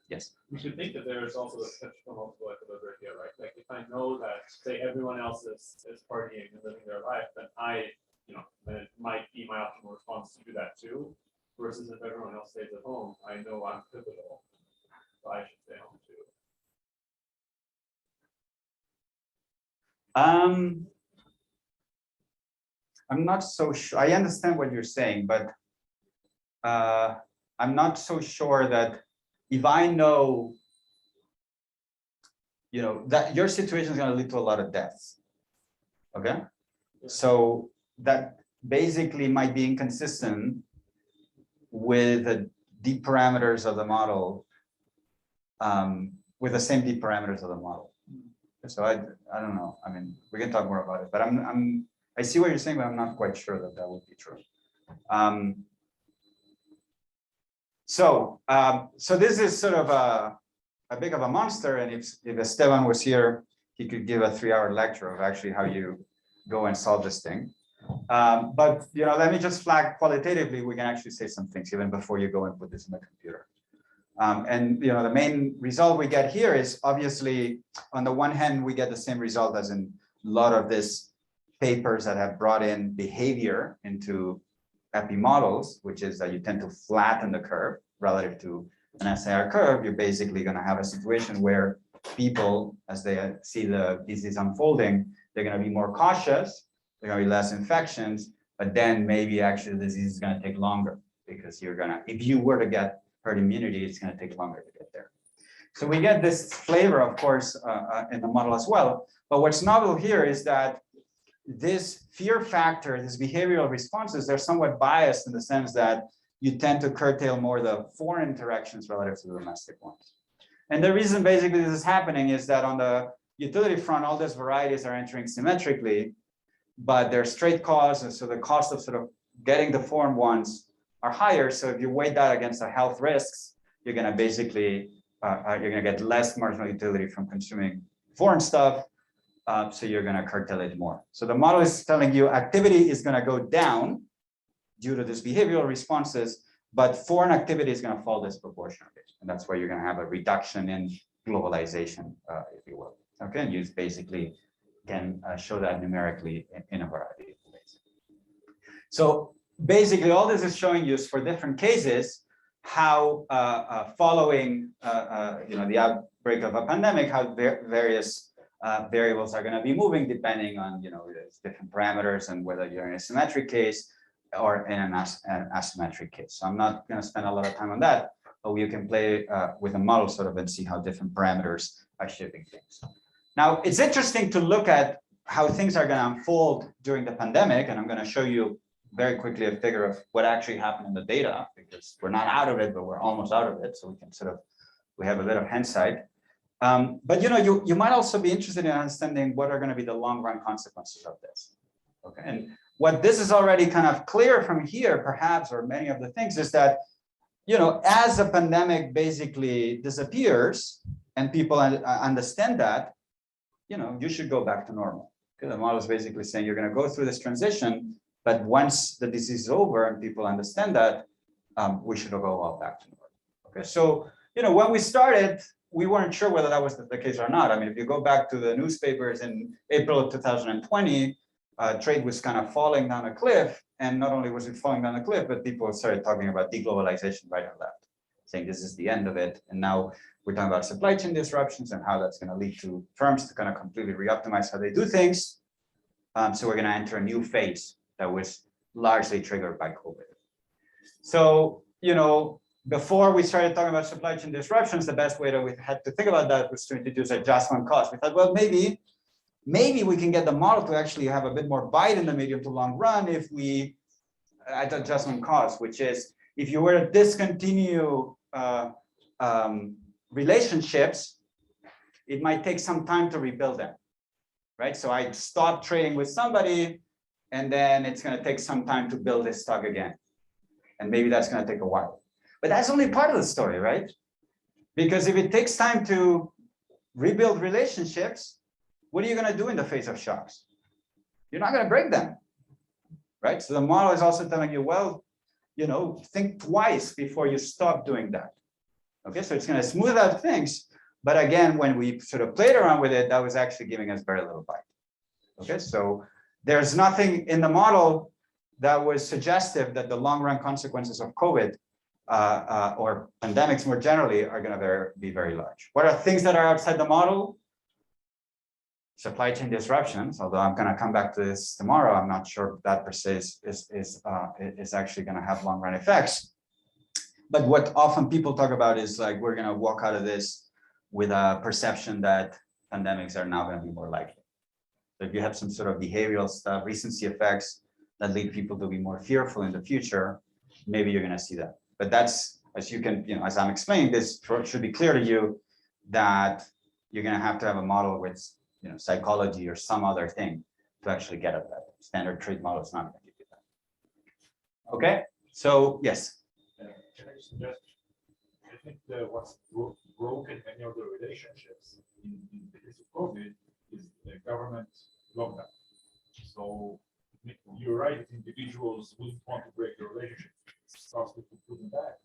Yes. We should think that there is also a potential multiple equilibrium here, right? Like if I know that, say, everyone else is partying and living their life, then then it might be my optimal response to do that too. Versus if everyone else stays at home, I know I'm pivotal, so I should stay home too. I'm not so sure. I understand what you're saying, but I'm not so sure that if I know, that your situation is going to lead to a lot of deaths. Okay, so that basically might be inconsistent with the deep parameters of the model, with the same deep parameters of the model. So I don't know. I mean, we can talk more about it, but I see what you're saying, but I'm not quite sure that that would be true. So this is sort of a big of a monster, and if Esteban was here, he could give a 3-hour lecture of actually how you go and solve this thing. But let me just flag qualitatively, we can actually say some things even before you go and put this in the computer. And the main result we get here is obviously, on the one hand, we get the same result as in a lot of these papers that have brought in behavior into epi models, which is that you tend to flatten the curve relative to an SIR curve. You're basically going to have a situation where people, as they see the disease unfolding, they're going to be more cautious, there are going to be less infections, but then maybe actually the disease is going to take longer. because if you were to get herd immunity, it's gonna take longer to get there. So we get this flavor, of course, in the model as well. But what's novel here is that this fear factor, these behavioral responses, they're somewhat biased in the sense that you tend to curtail more the foreign interactions relative to the domestic ones. And the reason basically this is happening is that on the utility front, all these varieties are entering symmetrically, but they're straight cause, and so the cost of sort of getting the foreign ones are higher. So if you weigh that against the health risks, you're going to basically you're going to get less marginal utility from consuming foreign stuff. So you're going to curtail it more. So the model is telling you activity is going to go down due to these behavioral responses, but foreign activity is going to fall disproportionately. And that's why you're going to have a reduction in globalization, if you will. Okay, and you basically can show that numerically in a variety of ways. So basically all this is showing you for different cases how following the outbreak of a pandemic, how various variables are going to be moving depending on different parameters and whether you're in a symmetric case or in an asymmetric case. So I'm not going to spend a lot of time on that, but you can play with a model sort of and see how different parameters are shaping things. Now, it's interesting to look at how things are going to unfold during the pandemic, and I'm going to show you very quickly a figure of what actually happened in the data, because we're not out of it, but we're almost out of it, so we can we have a bit of hindsight. But you might also be interested in understanding what are going to be the long-run consequences of this. Okay, and what this is already kind of clear from here, perhaps, or many of the things, is that as the pandemic basically disappears and people understand that, you should go back to normal. Okay, the model is basically saying you're going to go through this transition, but once the disease is over and people understand that, we should go all back to normal. Okay, so when we started, we weren't sure whether that was the case or not. I mean, if you go back to the newspapers in April of 2020, trade was kind of falling down a cliff, and not only was it falling down a cliff, but people started talking about deglobalization right and left, saying this is the end of it. And now we're talking about supply chain disruptions and how that's going to lead to firms to kind of completely re-optimize how they do things. So we're going to enter a new phase that was largely triggered by COVID. So, before we started talking about supply chain disruptions, the best way that we had to think about that was to introduce adjustment cost. We thought, well, maybe we can get the model to actually have a bit more bite in the medium to long run if we add adjustment cost, which is if you were to discontinue relationships, it might take some time to rebuild them, right? So I stop trading with somebody, and then it's going to take some time to build this stock again. And maybe that's going to take a while. But that's only part of the story, right? Because if it takes time to rebuild relationships, what are you going to do in the face of shocks? You're not going to break them, right? So the model is also telling you, well, think twice before you stop doing that. Okay, so it's going to smooth out things. But again, when we sort of played around with it, that was actually giving us very little bite. Okay, so there's nothing in the model that was suggestive that the long-run consequences of COVID or pandemics more generally are going to be very large. What are things that are outside the model? Supply chain disruptions, although I'm going to come back to this tomorrow. I'm not sure that per se is actually going to have long-run effects. But what often people talk about is like, we're going to walk out of this with a perception that pandemics are now going to be more likely. So if you have some sort of behavioral stuff, recency effects that lead people to be more fearful in the future, maybe you're going to see that. But that's, as you can, as I'm explaining this, should be clear to you that you're going to have a model with, psychology or some other thing to actually get at that. Standard trade model is not going to give you that. Okay, so yes. Can I suggest? I think what's broken many of the relationships in the case of COVID is the government lockdown. So you're right, individuals wouldn't want to break the relationship. It's costly to put them back.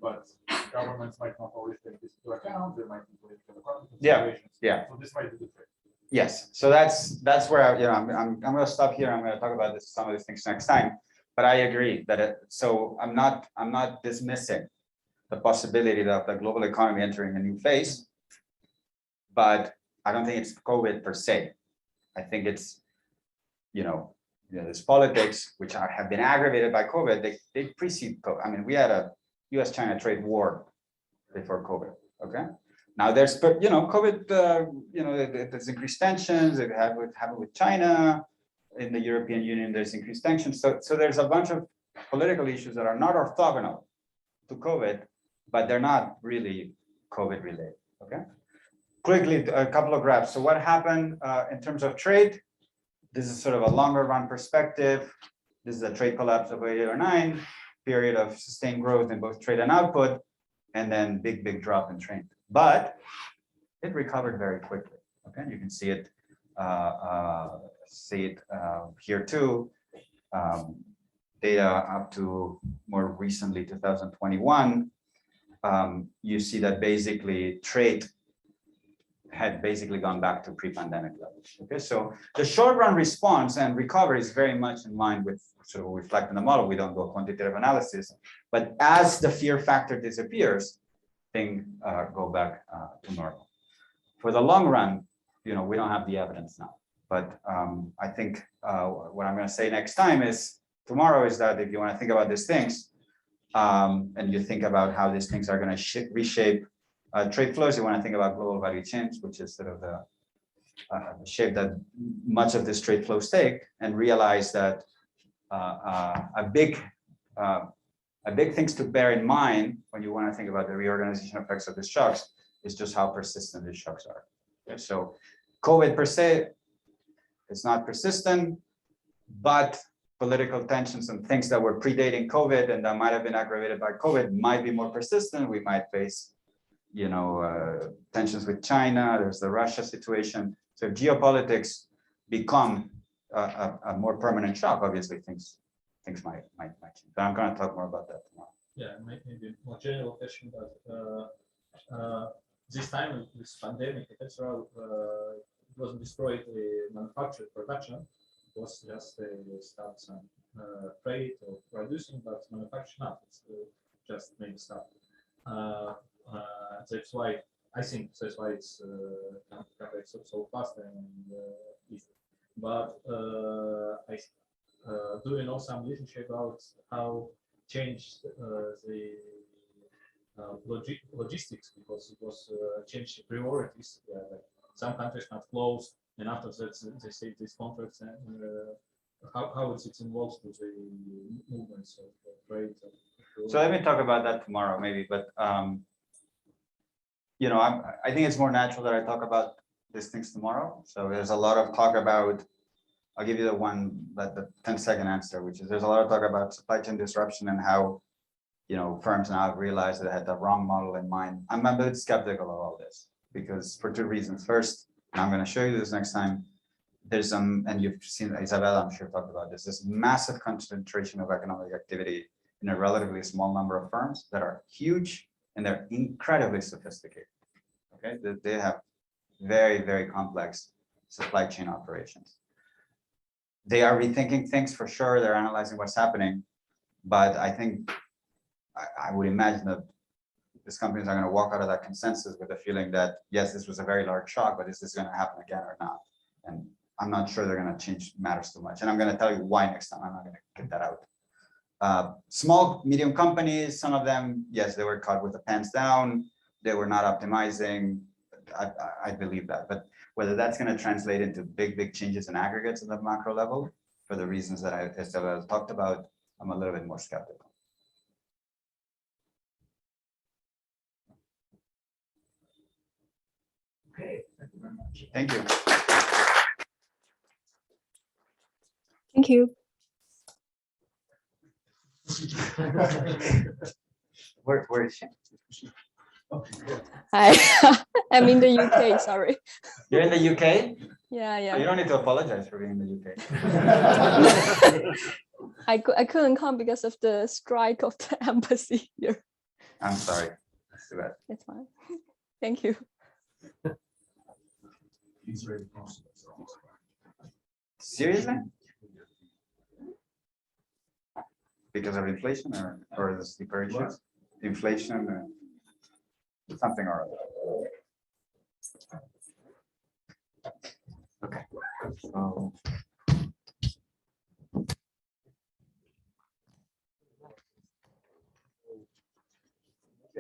But governments might not always take this into account. There might be political economic considerations. Yeah. So this might be the trick. Yes. So that's where I'm going to stop here. I'm going to talk about some of these things next time. But I agree that so I'm not dismissing the possibility of the global economy entering a new phase. But I don't think it's COVID per se. I think it's this politics, which have been aggravated by COVID, they precede COVID. I mean, we had a US-China trade war before COVID. Okay. Now there's, COVID, there's increased tensions. It happened with China. In the European Union, there's increased tensions. So there's a bunch of political issues that are not orthogonal to COVID, but they're not really COVID related. Okay. Quickly, a couple of graphs. So what happened in terms of trade? This is sort of a longer run perspective. This is a trade collapse of 8 or 9, period of sustained growth in both trade and output, and then big drop in trade. But it recovered very quickly. Okay, you can see it here too. Data up to more recently 2021. You see that basically trade had basically gone back to pre-pandemic levels. Okay, so the short run response and recovery is very much in line with sort of what we reflect in the model. We don't do a quantitative analysis, but as the fear factor disappears, things go back to normal. For the long run, we don't have the evidence now, but I think what I'm going to say next time is tomorrow is that if you want to think about these things and you think about how these things are going to reshape trade flows, you want to think about global value chains, which is sort of the shape that much of this trade flows take, and realize that a big things to bear in mind when you want to think about the reorganization effects of these shocks is just how persistent these shocks are. Okay, so COVID per se is not persistent, but political tensions and things that were predating COVID and that might have been aggravated by COVID might be more persistent. We might face tensions with China, there's the Russia situation. So if geopolitics become a more permanent shock, obviously things might change. But I'm going to talk more about that tomorrow. Yeah, maybe more general question, but this time with this pandemic, etc., it wasn't destroyed the manufacturing production. It was just start some trade or producing, but manufacturing not. It's just maybe start. That's why I think that's why it's so fast and easy. But do you know some literature about how changed the logistics, because it was changed priorities? Like some countries not closed, and after that they say these contracts, and how it's involved with the movements of trade. So let me talk about that tomorrow, maybe. But I think it's more natural that I talk about these things tomorrow. So there's a lot of talk about. I'll give you the 10-second answer, which is there's a lot of talk about supply chain disruption and how, firms now have realized that they had the wrong model in mind. I'm a bit skeptical of all this because for two reasons. First, and I'm going to show you this next time, there's some, and you've seen Isabella, I'm sure, talked about this massive concentration of economic activity in a relatively small number of firms that are huge and they're incredibly sophisticated. Okay, they have very, very complex supply chain operations. They are rethinking things for sure. They're analyzing what's happening, but I think I would imagine that these companies are going to walk out of that consensus with the feeling that yes, this was a very large shock, but is this going to happen again or not? And I'm not sure they're going to change matters too much. And I'm going to tell you why next time. I'm not going to get that out. Small, medium companies, some of them, yes, they were caught with the pants down. They were not optimizing. I believe that, but whether that's going to translate into big changes in aggregates at the macro level, for the reasons that I talked about, I'm a little bit more skeptical. Okay, thank you very much. Thank you. Thank you. Where is she? Hi, I'm in the UK, sorry. You're in the UK? Yeah. You don't need to apologize for being in the UK. I couldn't come because of the strike of the embassy here. I'm sorry. That's too bad. It's fine. Thank you. Seriously? Because of inflation or the sleeper issues? Inflation or something or other. Okay. So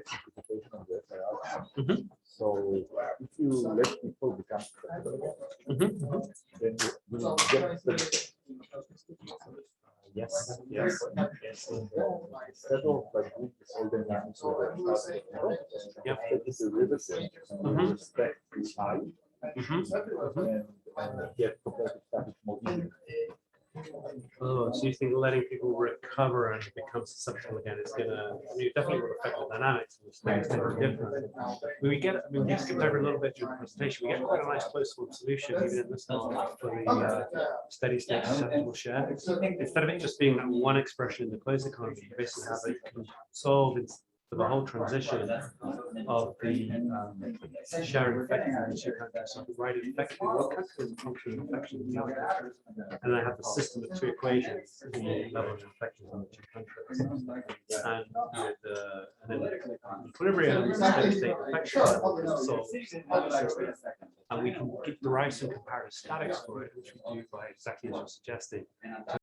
a simplification of the SIR. Mhm. So if you let people become flexible again, then you will get the yes, yes, yes. Instead of like doing this all the time, so Yep. it's a derivative and respect is high and get competitive status more easily. Oh, so you think letting people recover and become susceptible again is gonna, I mean, it definitely will affect the dynamics of the space, they're different. We skipped over a little bit during the presentation, we get quite a nice closed form solution even in this model for the steady state susceptible share. Instead of it just being that one expression in the closed economy, you basically have it can solve it for the whole transition of the sharing effectively in the two countries. So I can write it effectively in one country as a function of infection in the other country. And then I have the system of two equations, the level of infections on the two countries. And with and then equilibrium, steady state infection level solves the system. And we can derive some comparative statics for it, which we do by exactly as you're suggesting.